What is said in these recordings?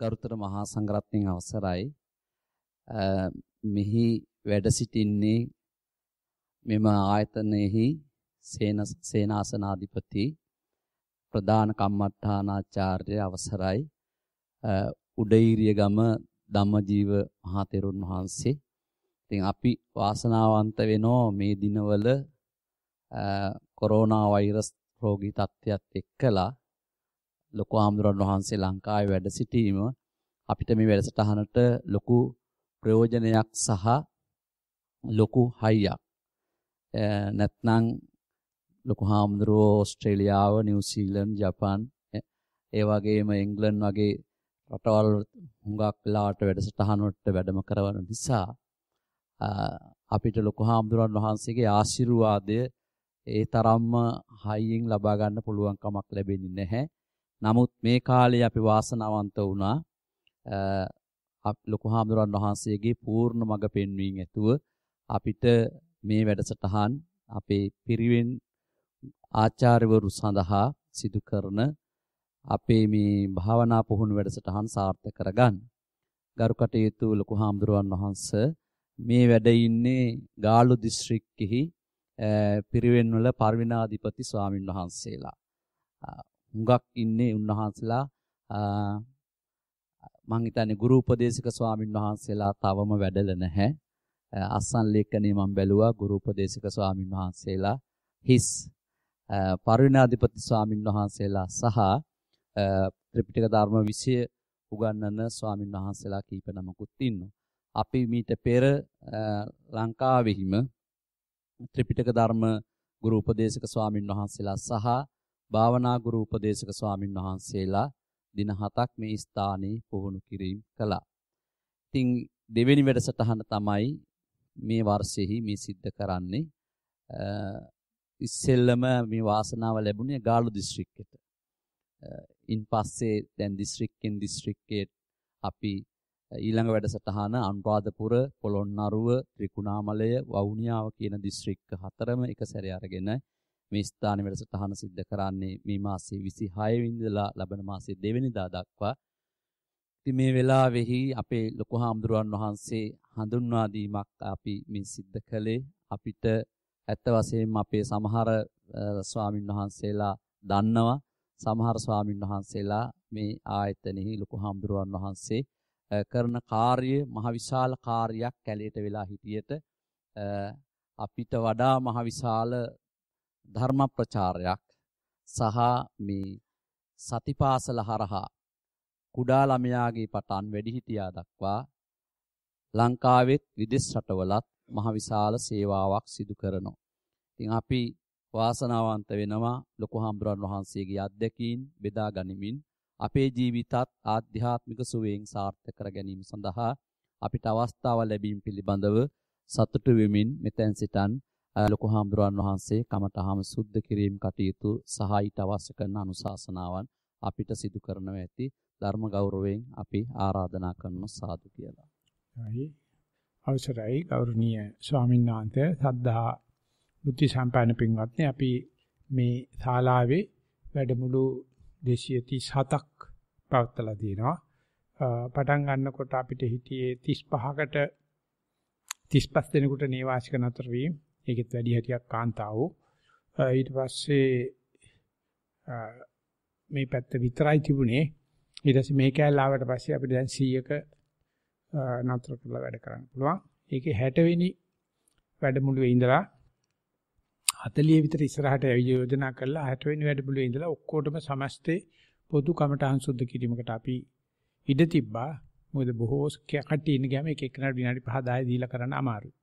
ගරුතර මහා සංඝරත්නයන් අවසරයි. මෙහි වැඩ සිටින්නේ මෙම ආයතනයේහි සේනාසනාධිපති ප්‍රධාන කම්මඨානාචාර්ය අවසරයි. උඩීරියගම ධම්මජීව මහා තෙරුන් වහන්සේ. ඉතින් අපි වාසනාවන්ත වෙනෝ මේ දිනවල කොරෝනා වෛරස් රෝගී තත්ත්වයක් එක්කලා ලොකු ආම්දුරන් වහන්සේ ලංකාවේ වැඩ සිටීම අපිට මේ වැඩසටහනට ලොකු ප්‍රයෝජනයක් සහ ලොකු හයියක්. නැත්නම් ලොකු ආම්දුරෝ ඕස්ට්‍රේලියාව, නිව්සීලන්ත, ජපාන් ඒ වගේම එංග්ලන්ත වගේ රටවල් හුඟක් වෙලාවට වැඩසටහන වලට වැඩම කරවන නිසා අපිට ලොකු ආම්දුරන් වහන්සේගේ ආශිර්වාදය ඒ තරම්ම හයියෙන් ලබා ගන්න පුළුවන් කමක් ලැබෙන්නේ නැහැ. නමුත් මේ කාලේ අපි වාසනාවන්ත වුණා ලොකු හාමුදුරන් වහන්සේගේ පූර්ණ මඟ පෙන්වීම ඇතුව අපිට මේ වැඩසටහන් අපේ පිරිවෙන් ආචාර්යවරු සඳහා සිදු කරන අපේ මේ භාවනා පුහුණු වැඩසටහන් සාර්ථක කරගන්න. ගරු කටයුතු ලොකු හාමුදුරන් වහන්සේ මේ වැඩ ඉන්නේ ගාල්ලු දිස්ත්‍රික්කෙහි පිරිවෙන් වල පරිවිනාධිපති ස්වාමින් වහන්සේලා. හුඟක් ඉන්නේ උන්වහන්සේලා මං හිතන්නේ ගුරු උපදේශක ස්වාමින් වහන්සේලා තවම වැඩල නැහැ. අස්සන් ලේඛනයේ මම බැලුවා ගුරු උපදේශක ස්වාමින් වහන්සේලා හිස් පරිවිනාධිපති ස්වාමින් වහන්සේලා සහ ත්‍රිපිටක ධර්ම විෂය උගන්වන ස්වාමින් වහන්සේලා කීප නමකුත් ඉන්නවා. අපි මීට පෙර ලංකාවෙහිම ත්‍රිපිටක ධර්ම ගුරු උපදේශක ස්වාමින් වහන්සේලා සහ භාවනා ගුරු උපදේශක ස්වාමින් වහන්සේලා දින 7ක් මේ ස්ථානයේ පුහුණු කිරීම කළා. ඉතින් දෙවෙනි වැඩසටහන තමයි මේ වර්ෂයේහි මේ සිද්ධ කරන්නේ. ඉස්සෙල්ලම මේ වාසනාව ලැබුණේ ගාල්ලු දිස්ත්‍රික්කෙට. ඉන් පස්සේ දැන් දිස්ත්‍රික්කෙන් දිස්ත්‍රික්කයට අපි ඊළඟ වැඩසටහන අනුරාධපුර, පොළොන්නරුව, ත්‍රිකුණාමලය, වවුනියාව කියන දිස්ත්‍රික්ක 4ම එක සැරේ අරගෙන මේ ස්ථාන වැඩසටහන සිද්ධ කරන්නේ මේ මාසයේ 26 වෙනිදා ලබන මාසයේ 2 වෙනිදා දක්වා. ඉතින් මේ වෙලාවේහි අපේ ලොකු හාමුදුරුවන් වහන්සේ හඳුන්වා දීමක් අපි මේ සිද්ධ කළේ. අපිට ඇත්ත වශයෙන්ම අපේ සමහර ස්වාමින් වහන්සේලා දන්නවා. සමහර ස්වාමින් වහන්සේලා මේ ආයතනෙහි ලොකු හාමුදුරුවන් වහන්සේ කරන කාර්ය මහ විශාල කාර්යයක් කැලේට වෙලා හිටියට අපිට වඩා මහ විශාල ධර්ම ප්‍රචාරයක් සහ මේ සතිපාසල හරහා කුඩා ළමයාගේ පටන් වැඩිහිටියා දක්වා ලංකාවෙත් විදේශ රටවලත් මහ විශාල සේවාවක් සිදු කරනවා. ඉතින් අපි වාසනාවන්ත වෙනවා ලොකු හාමුදුරන් වහන්සේගේ අත්දැකීම් බෙදා ගනිමින් අපේ ජීවිතත් ආධ්‍යාත්මික සුවයෙන් සාර්ථක කර ගැනීම සඳහා අපිට අවස්ථාව ලැබීම පිළිබඳව සතුටු වෙමින් මෙතෙන් සිටන් ලොකු හාමුදුරන් වහන්සේ කමඨහම සුද්ධ කිරීම කටයුතු සහ ඊට අවශ්‍ය කරන අනුශාසනාවන් අපිට සිදු කරනවා ඇති ධර්ම ගෞරවයෙන් අපි ආරාධනා කරන සාදු කියලා. අවසරයි ගෞරවනීය ස්වාමීන් වහන්සේ සද්ධා බුද්ධ සම්පන්න පින්වත්නි, අපි මේ ශාලාවේ වැඩමුළු 237ක් පවත්ලා තියෙනවා. පටන් ගන්නකොට අපිට හිටියේ 35කට 35 දෙනෙකුට නේවාසික නතර වීම. ඒකෙත් වැඩි හැටියක් කාන්තාවෝ. ඊට පස්සේ මේ පැත්ත විතරයි තිබුණේ. ඊට පස්සේ මේ කැලේ ආවට පස්සේ අපිට දැන් 100ක නතර කරලා වැඩ කරන්න පුළුවන්. ඒකේ 60 වෙනි වැඩමුළුවේ ඉඳලා 40 විතර ඉස්සරහට යෝජනා කළා. 60 වෙනි වැඩමුළුවේ ඉඳලා ඔක්කොටම සමස්තේ පොදු කමඨහං සුද්ධ කිරීමකට අපි ඉඩ තිබ්බා. මොකද බොහෝ කට්ටිය ඉන්න ගියාම එක එකනට විනාඩි 5-10 දීලා කරන්න අමාරුයි.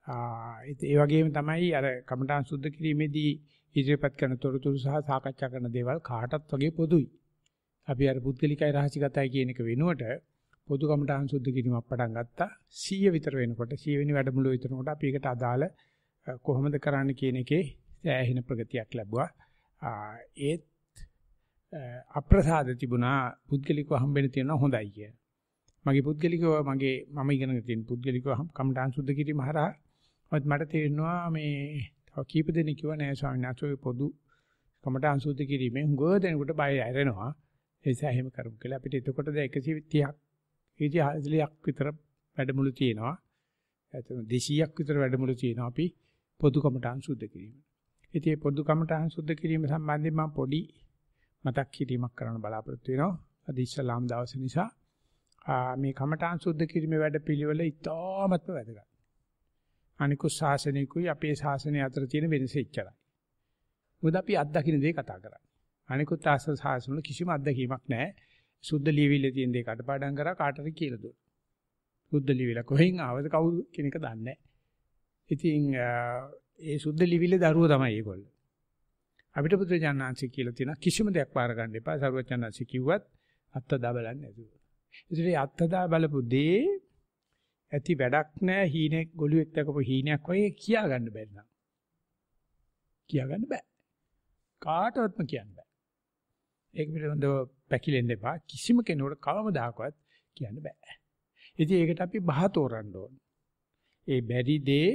ඒ වගේම තමයි අර කමඨහං සුද්ධ කිරීමේදී ඉදිරිපත් කරන තොරතුරු සහ සාකච්ඡා කරන දේවල් කාටත් වගේ පොදුයි. අපි අර පුද්ගලිකයි රහසිගතයි කියන එක වෙනුවට පොදු කමඨහං සුද්ධ කිරීමක් පටන් ගත්තා. 100 විතර වෙනකොට 100 වෙනි වැඩමුළුව විතරනකොට අපි ඒකට අදාළ කොහොමද කරන්න කියන එකේ සෑහෙන ප්‍රගතියක් ලැබුවා. ඒත් අප්‍රසාද තිබුණා පුද්ගලිකව හම්බෙන්න තියෙනවා හොඳයි කිය. මගේ පුද්ගලිකව මම ඉගෙන ගන්න පුද්ගලිකව කමඨහං සුද්ධ කිරීම හරහා මට තේරෙනවා මේ තව කීප දෙනෙක් කිව්වා නෑ ස්වාමීන් වහන්සේ පොදු කමඨහං සුද්ධ කිරීමෙන් හුඟ දෙනෙකුට බය ඇරෙනවා. නිසා එහෙම කරමු කියලා අපිට එතකොට දැන් 130ක් 140ක් විතර වැඩමුළු තියෙනවා. එතන 200ක් විතර වැඩමුළු තියෙනවා අපි පොදු කමඨාන් සුද්ධ කිරීම. ඉතින් මේ පොදු කමඨාන් සුද්ධ කිරීම සම්බන්ධයෙන් මම පොඩි මතක් කිරීමක් කරන්න බලාපොරොත්තු වෙනවා. අද ඉස්ලාම් දවස නිසා මේ කමඨාන් සුද්ධ කිරීමේ වැඩපිළිවෙල ඉතාමත්ම වැදගත්. අනිකුත් ශාසනිකුයි අපේ ශාසනය අතර තියෙන වෙනස ඉච්චරයි. මොකද අපි අත්දකින්න දේ කතා කරන්නේ. අනිකුත් ශාසන වල කිසිම අත්දැකීමක් නැහැ. සුද්ධ ලියවිල්ලේ තියෙන දේ කටපාඩම් කරා කාටද කියලා දුන්නා. සුද්ධ ලියවිල්ල කොහෙන් ආවද කවුද කියන එක දන්නේ නැහැ. ඉතින් ඒ සුද්ධ ලියවිල්ලේ දරුවෝ තමයි ඒගොල්ලෝ. අපිට පුත්‍රයන්ාංශي කියලා තියෙන කිසිම දෙයක් පාර ගන්න එපා. සර්වඥාන්සේ කිව්වත් අත්දා බලන්නේ නැතුව. ඉතින් මේ අත්දා බලපු දේ ඇති වැඩක් නැහැ. හීනෙක් ගොළුෙක් දකපු හීනයක් වගේ කියා ගන්න බැරි නං. කියා ගන්න බෑ. කාටවත්ම කියන්න බෑ. ඒක පිළිබඳව පැකිලෙන්න එපා. කිසිම කෙනෙකුට කවමදාකවත් කියන්න බෑ. ඉතින් ඒකට අපි බහ තෝරන්න ඕන. ඒ බැරි දේ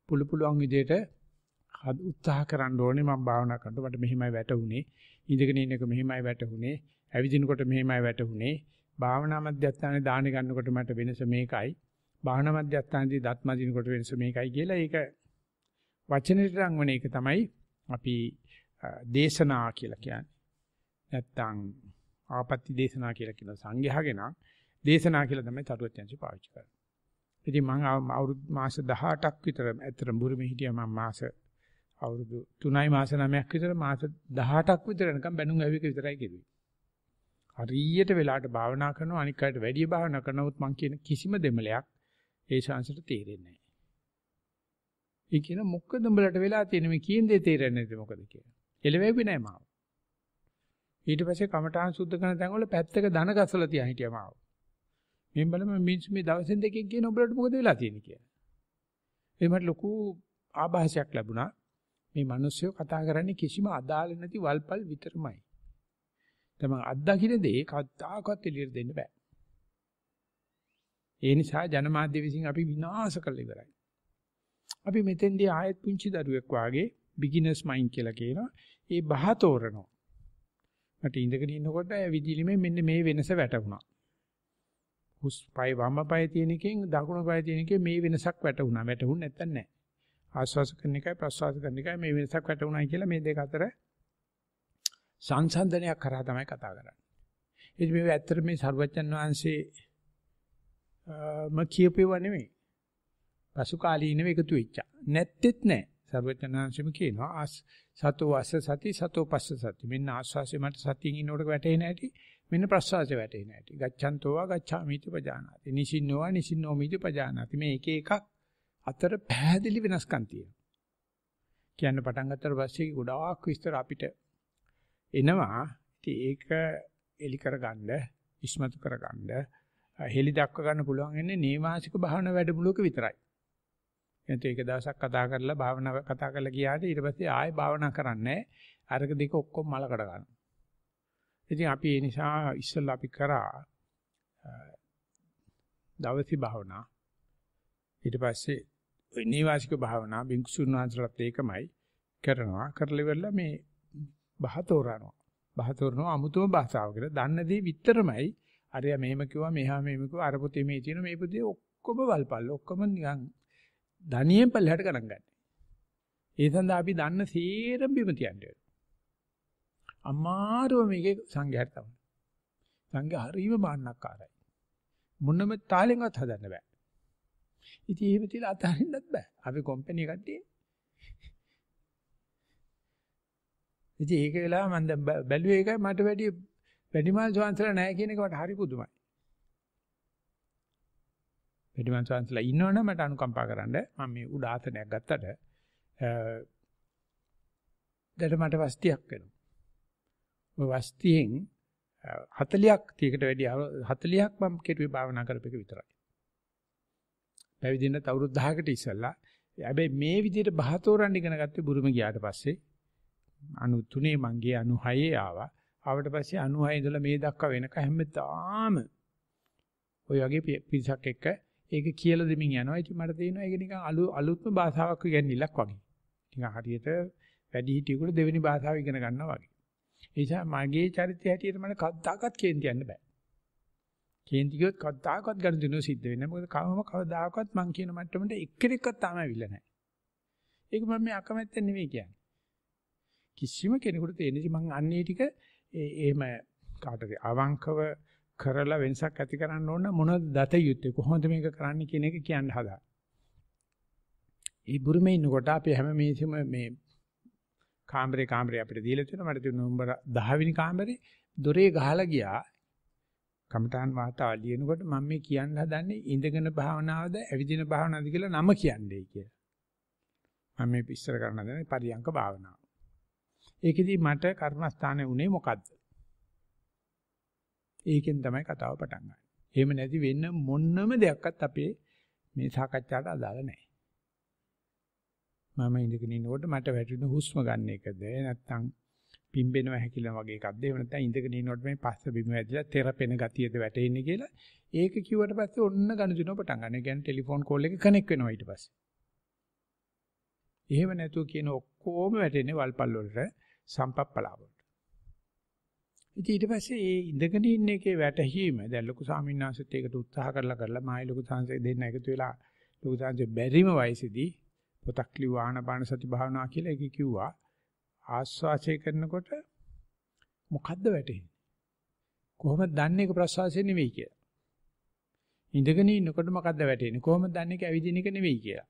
පුළුවන් විදිහට උත්සාහ කරන්න ඕනේ. මම භාවනා කරනකොට මට මෙහිමයි වැටුනේ. ඉඳගෙන ඉන්නක මෙහිමයි වැටුනේ. ඇවිදිනකොට මෙහිමයි වැටුනේ. භාවනා මධ්‍යස්ථානේ දාන ගන්නකොට මට වෙනස මේකයි. භාවනා මධ්‍යස්ථානේදී දත් මදිනකොට වෙනස මේකයි කියලා ඒක වචනෙට රංගන එක තමයි අපි දේශනා කියලා කියන්නේ. නැත්තම් ආපත්‍ති දේශනා කියලා කියන සංඝයාගෙන දේශනා කියලා තමයි තරුවචන්සි පාවිච්චි කරන්නේ. ඉතින් මම අවුරුදු මාස 18ක් විතර ඇත්තටම බුරුමේ හිටියා මම මාස අවුරුදු 3යි මාස 9ක් විතර මාස 18ක් විතර නිකන් බැනුම් ඇවික විතරයි කෙරුවේ. හරියට වෙලාවට භාවනා කරනවා අනික් අයට වැඩි භාවනා කරනවොත් මං කියන කිසිම දෙමලයක් ඒ ශාංශයට තේරෙන්නේ නැහැ. ඒ කියන මොකද උඹලට වෙලා තියෙන මේ කියන දේ තේරෙන්නේ නැද්ද මොකද කියලා. එළවෙන්නේ නැහැ මාව. ඊට පස්සේ කමඨාන් සුද්ධ කරන තැන් වල පැත්තක දන ගසලා තියා හිටියා මාව. මම බලම මිනිස්සු මේ දවසෙන් දෙකකින් කියන උඹලට මොකද වෙලා තියෙන්නේ කියලා. ඒ මට ලොකු ආభాසයක් ලැබුණා. මේ මිනිස්සු කතා කරන්නේ කිසිම අදාළ නැති වල්පල් විතරමයි. තමයි අත්දකින්න දේ කවදාකවත් එළියට දෙන්න බෑ. ඒ නිසා ජනමාධ්‍ය විසින් අපි විනාශ කරලා ඉවරයි. අපි මෙතෙන්දී ආයෙත් පුංචි දරුවෙක් වාගේ බිග්ිනර්ස් මයින්ඩ් කියලා කියනවා. ඒ බහ තෝරනවා. මට ඉඳගෙන ඉන්නකොට විදිලිමේ මෙන්න මේ වෙනස වැටුණා. හුස් පය වම් පය තියෙන එකෙන් දකුණු පය තියෙන එකේ මේ වෙනසක් වැටුණා. වැටුන්නේ නැත්තන් නෑ. ආස්වාස කරන එකයි ප්‍රස්වාස කරන එකයි මේ වෙනසක් වැටුණායි කියලා මේ දෙක අතර සංසන්දනයක් කරා තමයි කතා කරන්නේ. ඒ මේ ඇත්තට මේ සර්වජන් වහන්සේ කියපේව නෙමෙයි. පසු කාලීනව එකතු වෙච්චා. නැත්තේත් නෑ. සර්වජන් වහන්සේම කියනවා සතෝ අස්ස සති සතෝ පස්ස සති. මෙන්න ආස්වාසේ මට සතියින් ඉන්නකොට වැටේ නැටි. මෙන්න ප්‍රස්වාසේ වැටේ නැටි. ගච්ඡන්තෝවා ගච්ඡාමිති පජානාති. නිසින්නෝවා නිසින්නෝමිති පජානාති. මේ එක එකක් අතර පැහැදිලි වෙනස්කම් තියෙනවා. කියන්න පටන් ගත්තට පස්සේ ගොඩාක් විස්තර අපිට එනවා. ඉතින් ඒක එලි කරගන්න, ඉස්මතු කරගන්න, හෙලි දක්ව ගන්න පුළුවන් වෙන්නේ නේවාසික භාවනා වැඩමුළුවක විතරයි. එතකොට ඒක දවසක් කතා කරලා භාවනාව කතා කරලා ගියාට ඊට පස්සේ ආයෙ භාවනා කරන්නේ අරක දෙක ඔක්කොම මලකඩ ගන්නවා. ඉතින් අපි ඒ නිසා ඉස්සෙල්ලා අපි කරා දවසි භාවනා ඊට පස්සේ ওই නේවාසික භාවනා බින්කුසුන් වහන්සේලාත් ඒකමයි කරනවා. කරලා ඉවරලා මේ බහතෝරනවා අමුතුම භාෂාවකට දන්නදී විතරමයි අරයා මෙහෙම කිව්වා මෙහා මෙහෙම කිව්වා අර පොතේ මේ තියෙන මේ පොතේ ඔක්කොම වල්පල් ඔක්කොම නිකන් ධනියෙන් පල්ලහැට ගණන් ගන්න. ඒ සඳහා අපි දන්න සේරම බිම තියන්නේ. අමාරුව මේකේ සංඝයාට තමයි. සංඝයා හරීම මාන්නක්කාරයි. මොනම තාලෙන්වත් හදන්න බෑ. ඉතින් එහෙම තියලා අතහරින්නත් බෑ. අපි කම්පැනි කට්ටිය. ඉතින් ඒක වෙලාව මම දැන් බැලුවේ එකයි මට වැඩිමාල් ස්වාංශලා නැහැ කියන එක මට හරි පුදුමයි. වැඩිමාල් ස්වාංශලා ඉන්නවනම් මට අනුකම්පා කරන්න මම මේ උඩ ආසනයක් ගත්තට දැන් මට වස්තියක් වෙනවා. ඔය වස්තියෙන් 40ක් තීකට වැඩි 40ක් මම කෙරුවේ භාවනා කරපෙක විතරයි. පැවිදින්න අවුරුදු 10කට ඉස්සෙල්ලා. හැබැයි මේ විදිහට බහතෝරන්න ඉගෙන ගත්තේ බුරුම ගියාට පස්සේ 93 මං ගියේ 96 ආවා. ආවට පස්සේ 96 ඉඳලා මේ දක්වා වෙනක හැමදාම ඔය වගේ පිරිසක් එක්ක ඒක කියලා දෙමින් යනවා. ඉතින් මට තේරෙනවා ඒක නිකන් අලුත්ම භාෂාවක් ඉගෙනILLක් වගේ. නිකන් හරියට වැඩි හිටියෙකුට දෙවෙනි භාෂාව ඉගෙන ගන්නවා වගේ. ඒ නිසා මගේ චරිතය හැටියට මට කවදාකවත් කේන්ති යන්න බෑ. කේන්ති කිව්වොත් කවදාකවත් ගනුදෙනුව සිද්ධ වෙන්නේ නැහැ. මොකද කවදාකවත් මං කියන මට්ටමට එක්කෙනෙක්වත් තාම ඇවිල්ලා නැහැ. ඒක මම මේ අකමැත්තෙන් නෙවෙයි කියන්නේ. කිසිම කෙනෙකුට තේරෙන්නේ මං අන්නේ ටික එහෙම කාටද අවංකව කරලා වෙනසක් ඇති කරන්න ඕන මොනවද දත යුත්තේ කොහොමද මේක කරන්න කියන එක කියන්න හදා. ඒ බුරුමේ ඉන්නකොට අපි හැම මේසෙම මේ කාමරේ අපිට දීලා තියෙනවා. මට තියෙන නම්බර 10 වෙනි කාමරේ දොරේ ගහලා ගියා. කමඨාන් වාතාව ලියනකොට මම මේ කියන්න හදන්නේ ඉඳගෙන භාවනාවද ඇවිදින භාවනාවද කියලා නම කියන්නේ කියලා. මම මේ ඉස්සර කරන්න හදන්නේ පරියංක භාවනාව. ඒකෙදි මට කර්මස්ථානේ උනේ මොකද්ද? ඒකෙන් තමයි කතාව පටන් ගන්නේ. එහෙම නැති වෙන්න මොන්නම දෙයක්වත් අපේ මේ සාකච්ඡාට අදාළ නැහැ. මම ඉඳගෙන ඉන්නකොට මට වැටෙන හුස්ම ගන්න එකද නැත්නම් පිම්බෙනවා හැකිලන වගේ එකක්ද එහෙම නැත්නම් ඉඳගෙන ඉන්නකොට මේ පස්ස බිම වැදිලා තෙරපෙන ගතියද වැටෙන්නේ කියලා ඒක කිව්වට පස්සේ ඔන්න ගනුදෙනුව පටන් ගන්න. ඒ කියන්නේ ටෙලිෆෝන් කෝල් එක කනෙක්ට් වෙනවා ඊට පස්සේ. එහෙම නැතුව කියන ඔක්කොම වැටෙන්නේ වල්පල් වලට සම්පප්පලාව වලට. ඉතින් ඊට පස්සේ ඒ ඉඳගෙන ඉන්න එකේ වැටහීම දැන් ලොකු ස්වාමීන් වහන්සේත් ඒකට උත්සාහ කරලා මායි ලොකු සංසේ දෙන්න එකතු වෙලා ලොකු සංසේ බැරිම වයසේදී පොතක් ලිව්වා ආනාපාන සති භාවනාව කියලා ඒක කිව්වා. ආස්වාසය කරනකොට මොකද්ද වැටෙන්නේ? කොහොමද දන්නේ ඒක ප්‍රසවාසය නෙවෙයි කියලා? ඉඳගෙන ඉන්නකොට මොකද්ද වැටෙන්නේ? කොහොමද දන්නේ ඒක ඇවිදින එක නෙවෙයි කියලා?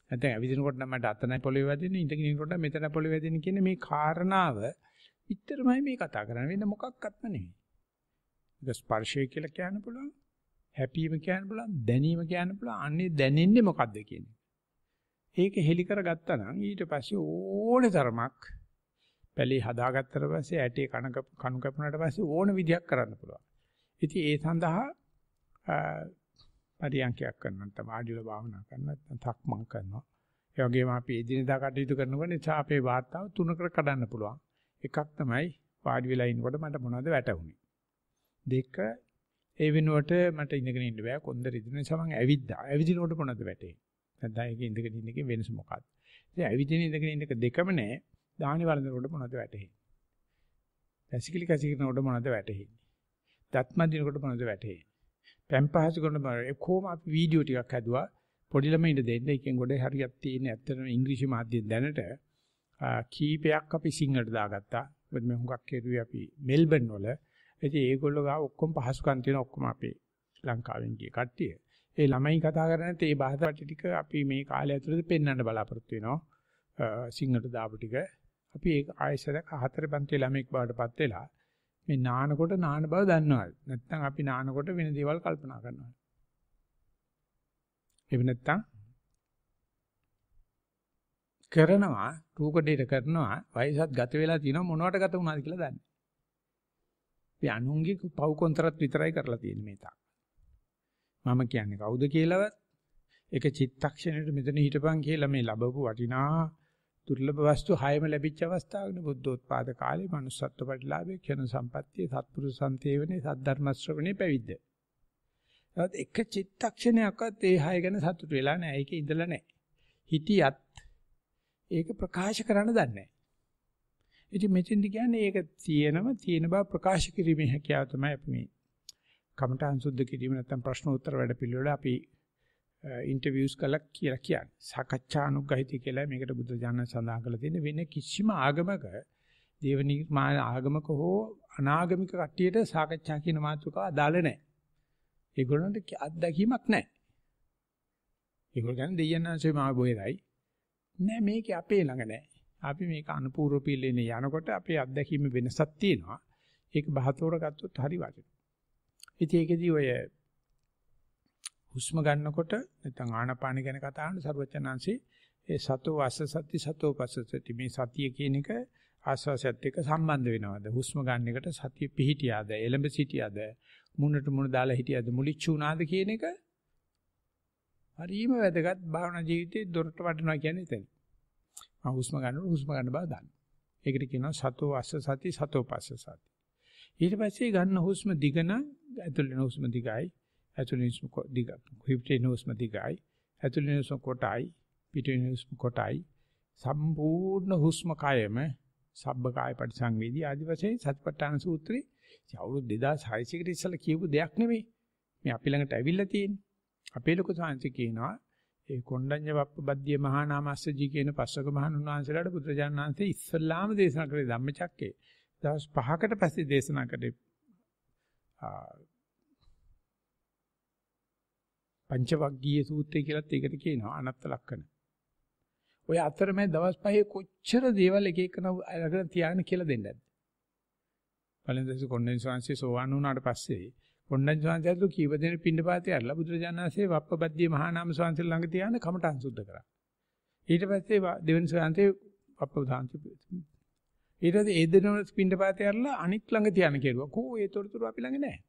නැත්නම් ඇවිදිනකොට නම් මට අතනයි පොළවේ වැදෙන්නේ, ඉඳගෙන ඉන්නකොට මෙතන පොළවේ වැදෙන්නේ කියන මේ කාරණාව විතරමයි මේ කතා කරන්නේ. වෙන මොකක්වත්ම නෙවෙයි. ඒක ස්පර්ශය කියලා කියන්න පුළුවන්, හැපීම කියන්න පුළුවන්, දැනීම කියන්න පුළුවන්. අන්නේ දැනෙන්නේ මොකද්ද කියන්නේ? ඒක හෙලි කරගත්තා නම් ඊට පස්සේ ඕනේ තරමක් පැලේ හදාගත්තට පස්සේ ඇටේ කණු කැපුණාට පස්සේ ඕන විදියක් කරන්න පුළුවන්. ඉතින් ඒ සඳහා පරියන්කයක් කරනවා නැත්නම් ආඩියල භාවනා කරනවා නැත්නම් තක්මන් කරනවා. ඒ වගේම අපි එදිනෙදා කටයුතු කරනකොට නිසා අපේ වාතාව තුනකට කඩන්න පුළුවන්. එකක් තමයි වාඩි වෙලා ඉන්නකොට මට මොනවද වැටුනේ. දෙක ඒ වෙනුවට මට ඉඳගෙන ඉන්න බෑ කොන්ද රිදෙන නිසා මම ඇවිද්දා. ඇවිදිනකොට මොනවද වැටෙන්නේ? නැත්නම් ඒක ඉඳගෙන ඉන්න එකේ වෙනස මොකක්ද? ඉතින් ඇවිදින ඉඳගෙන ඉන්න එක දෙකම නෑ. දාහනි වළඳනකොට මොනවද වැටෙන්නේ? ඇසිකිලි කැසිකිනකොට මොනවද වැටෙන්නේ? දත්මදිනකොට මොනවද වැටෙන්නේ? පැම්පහසු කරනකොට කොහොම අපි වීඩියෝ ටිකක් හදුවා පොඩි ළමයින්ට දෙන්න. එකෙන් ගොඩේ හරියක් තියෙන ඇත්තටම ඉංග්‍රීසි මාධ්‍යයෙන් දැනට කීපයක් අපි සිංහලට දාගත්තා. මොකද මේ හුඟක් කෙරුවේ අපි මෙල්බන් වල. ඉතින් ඒගොල්ලෝ ගාව ඔක්කොම පහසුකම් තියෙන ඔක්කොම අපේ ලංකාවෙන් ගිය කට්ටිය. ඒ ළමයි කතා කරන්නේ ඒ භාෂා ටික අපි මේ කාලය ඇතුළත පෙන්වන්න බලාපොරොත්තු වෙනවා. සිංහලට දාපු ටික අපි ඒක ආයෙසරක් 4 පන්ති ළමෙක් බවටපත් වෙලා මේ නානකොට නාන බව දන්නවද? නැත්නම් අපි නානකොට වෙන දේවල් කල්පනා කරනවද? එහෙම නැත්නම් කරනවා රූකඩේට කරනවා වයසත් ගත වෙලා තියෙනවා මොනවට ගත වුණාද කියලා දන්නේ. අපි අනුන්ගේ පව් කොන්තරත් විතරයි කරලා තියෙන්නේ මේ තාක්. මම කියන්නේ කවුද කියලාවත් ඒක චිත්තක්ෂණයට මෙතන හිටපන් කියලා මේ ලැබපු වටිනා දුර්ලභ වස්තු 6ම ලැබිච්ච අවස්ථාවනේ බුද්ධෝත්පාද කාලේ manussත්ව ප්‍රතිලාභේ කියන සම්පත්තිය සත්පුරුෂ සම්තේවනේ සද්ධර්ම ශ්‍රවණේ පැවිද්ද. ඒත් එක චිත්තක්ෂණයක්වත් ඒ 6 ගැන සතුටු වෙලා නැහැ. ඒකේ ඉඳලා නැහැ. හිටියත් ඒක ප්‍රකාශ කරන්න දන්නේ නැහැ. ඉතින් මෙතෙන්දි කියන්නේ ඒක තියෙන බව ප්‍රකාශ කිරීමේ හැකියාව තමයි අපි මේ කමඨාන් සුද්ධ කිරීම නැත්නම් ප්‍රශ්න උත්තර වැඩ පිළිවෙල අපි ඉන්ටර්විව්ස් කළා කියලා කියන්නේ. සාකච්ඡානුග්‍රහිතය කියලා මේකට බුද්ධ ඥාන සඳහන් කරලා තියෙන වෙන කිසිම ආගමක දේව නිර්මාණ ආගමක හෝ අනාගමික කට්ටියට සාකච්ඡා කියන මාතෘකාව අදාළ නැහැ. ඒගොල්ලන්ට අත්දැකීමක් නැහැ. ඒගොල්ලෝ කියන්නේ දෙයයන්ාංශේ මාව බොයරයි. නෑ මේක අපේ ළඟ නෑ. අපි මේක අනුපූර්ව පිළිලෙනේ යනකොට අපේ අත්දැකීම වෙනසක් තියෙනවා. ඒක බහතෝර ගත්තොත් හරි වටිනවා. ඉතින් ඒකෙදි ඔය හුස්ම ගන්නකොට නැත්නම් ආනාපාන ගැන කතා කරන සර්වචනාංශේ ඒ සතෝ අස්ස සති සතෝ පස්ස සති මේ සතිය කියන එක ආස්වාසයත් එක්ක සම්බන්ධ වෙනවද? හුස්ම ගන්න එකට සතිය පිහිටියාද? එළඹ සිටියාද? මුණට මුණ දාලා හිටියාද? මුලිච්චු උනාද කියන එක හරිම වැදගත් භාවනා ජීවිතේ දොරට වටනවා කියන්නේ එතන. හුස්ම ගන්න බව දන්න. ඒකට කියනවා සතෝ අස්ස සති සතෝ පස්ස සති. ඊට පස්සේ ගන්න හුස්ම දිග නම් ඇතුළේ හුස්ම දිගයි. ඇතුළේ හුස්ම දිග. පිටින් හුස්ම දිගයි. ඇතුළේ හුස්ම කොටයි. පිටින් හුස්ම කොටයි. සම්පූර්ණ හුස්ම කයම සබ්බකාය පරිසංවේදී ආදි වශයෙන් සතිපට්ඨාන සූත්‍රේ අවුරුදු 2600කට ඉස්සෙල්ලා කියපු දෙයක් නෙමෙයි. මේ අපි ළඟට ඇවිල්ලා තියෙන්නේ. අපේ ලොකු සාංශ කියනවා ඒ කොණ්ඩඤ්ඤ වප්පබද්ධිය මහා නාමස්සජී කියන පස්වක මහණුන් වහන්සේලාට බුදුරජාණන් වහන්සේ ඉස්සල්ලාම දේශනා කරේ ධම්මචක්කේ. දවස් 5කට පස්සේ දේශනා කරේ පංචවග්ගීය සූත්‍රය කියලාත් ඒකට කියනවා අනත්ත ලක්ෂණ. ඔය අතරමැද දවස් 5 කොච්චර දේවල් එක එකන අරගෙන තියාගෙන කියලා දෙන්නේ නැද්ද? පළවෙනි දවසේ කොණ්ඩඤ්ඤ ස්වාමීන් සෝවාන් වුණාට පස්සේ කොණ්ඩඤ්ඤ ස්වාමීන් වහන්සේ කීප දෙනෙක් පින්නපාතේ අරලා බුදුරජාණන් වහන්සේ වප්පබද්ධිය මහා නාම ස්වාමීන් ළඟ තියාගෙන කමඨං සුද්ධ කරා. ඊට පස්සේ දෙවෙනි ස්වාමීන් වප්පබද්ධාන්ති ඊට පස්සේ ඒ දෙනම පින්නපාතේ අරලා අනික් ළඟ තියාගෙන කෙරුවා. කෝ ඒ තොරතුරු අපි ළඟ නැහැ.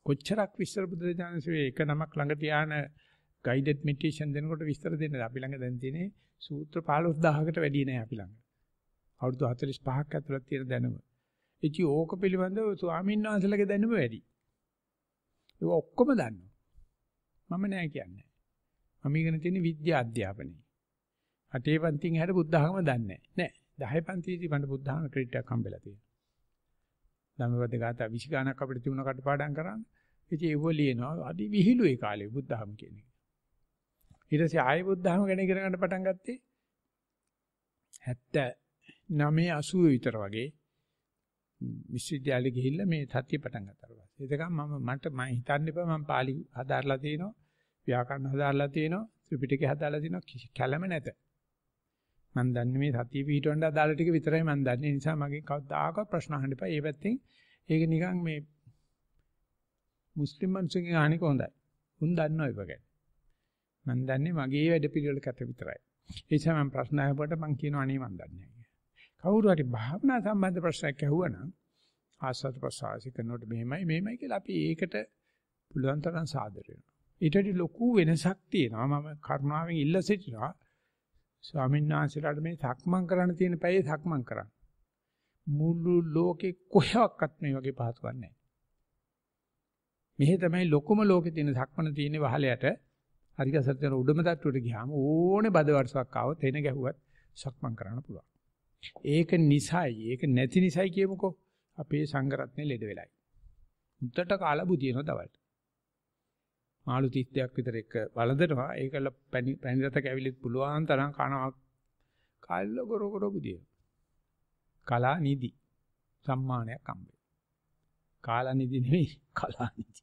කොච්චරක් විස්තර බුදුරජාණන් වහන්සේ එක නමක් ළඟ තියාන ගයිඩඩ් මෙඩිටේෂන් දෙනකොට විස්තර දෙන්නේ අපි ළඟ දැන් තියෙන්නේ සූත්‍ර 15000කට වැඩි නෑ අපි ළඟ. අවුරුදු 45ක් ඇතුළත තියෙන දැනුම. ඉති ඕක පිළිබඳව ස්වාමීන් වහන්සේලාගේ දැනුම වැඩි. ඒක ඔක්කොම දන්නවා. මම නෑ කියන්නේ. මම ඉගෙන තියෙන විද්‍යා අධ්‍යාපනයේ. 8 පන්තියෙන් හැර බුද්ධ ධර්ම දන්නේ නෑ. 10 පන්තියේදී මට බුද්ධ ධර්ම ක්‍රෙඩිට් එකක් හම්බෙලා තියෙනවා. ධම්මපද ගාථා 20 ගණක් අපිට තිබුණ කටපාඩම් කරන්න. ඉතින් ඒව ලියනවා අඩි විහිළු ඒ කාලේ බුද්ධ ධර්ම කියන්නේ. ඊට පස්සේ ආයෙ බුද්ධ ධර්ම ගැන ඉගෙන ගන්න පටන් ගත්තේ 79 80 විතර වගේ විශ්වවිද්‍යාලෙ ගිහිල්ලා මේ සතිය පටන් ගත්තා පස්සේ. එතකම් මම හිතන්න එපා මම පාලි හදාarලා තියෙනවා, ව්‍යාකරණ හදාarලා තියෙනවා, ත්‍රිපිටකය හදාarලා තියෙනවා කැළම නැත. මම දන්නේ මේ සතිය පිටවන්න අදාළ ටික විතරයි මම දන්නේ. ඒ නිසා මගෙන් කවදාකවත් ප්‍රශ්න අහන්න එපා. ඒ පැත්තෙන් ඒක නිකන් මේ මුස්ලිම් මිනිස්සුන්ගේ අහන්නේ කොහොඳයි. උන් දන්නව ඒක ගැන. මම දන්නේ මගේ වැඩ පිළිවෙලකට විතරයි. ඒ නිසා මම ප්‍රශ්න අහපුවට මම කියනවා අනේ මම දන්නේ නැහැ. කවුරු හරි භාවනා සම්බන්ධ ප්‍රශ්නයක් ඇහුවනම් ආස්වාද ප්‍රසආසි කරනකොට මෙහෙමයි කියලා අපි ඒකට පුළුවන් තරම් සාදර වෙනවා. ඊටදී ලොකු වෙනසක් තියෙනවා. මම කරුණාවෙන් ඉල්ල සිටිනවා. ස්වාමීන් වහන්සේලාට මේ සක්මන් කරන්න තියෙන පැයේ සක්මන් කරන්න. මුළු ලෝකේ කොහෙවත් මේ වගේ පහසුවක් නැහැ. මෙහෙ තමයි ලොකුම ලෝකේ තියෙන සක්මන තියෙන්නේ වහලයට. හරි ගසට යන උඩම තට්ටුවට ගියාම ඕනේ බද වර්ෂයක් ආවොත් එන ගැහුවත් සක්මන් කරන්න පුළුවන්. ඒක නිසයි ඒක නැති නිසයි කියමුකෝ අපේ සංඝරත්නේ ලෙඩ වෙලයි. උත්තට කාලා බුදිනවා දවල්ට. මාළු 32ක් විතර එක වළඳනවා ඒකල පැණි රත කැවිලිත් පුළුවන් තරම් කනවා කාල්ල ගොර බුදිය. කලා නිදි සම්මානයක් හම්බෙයි. කාලා නිදි නෙවෙයි කලා නිදි.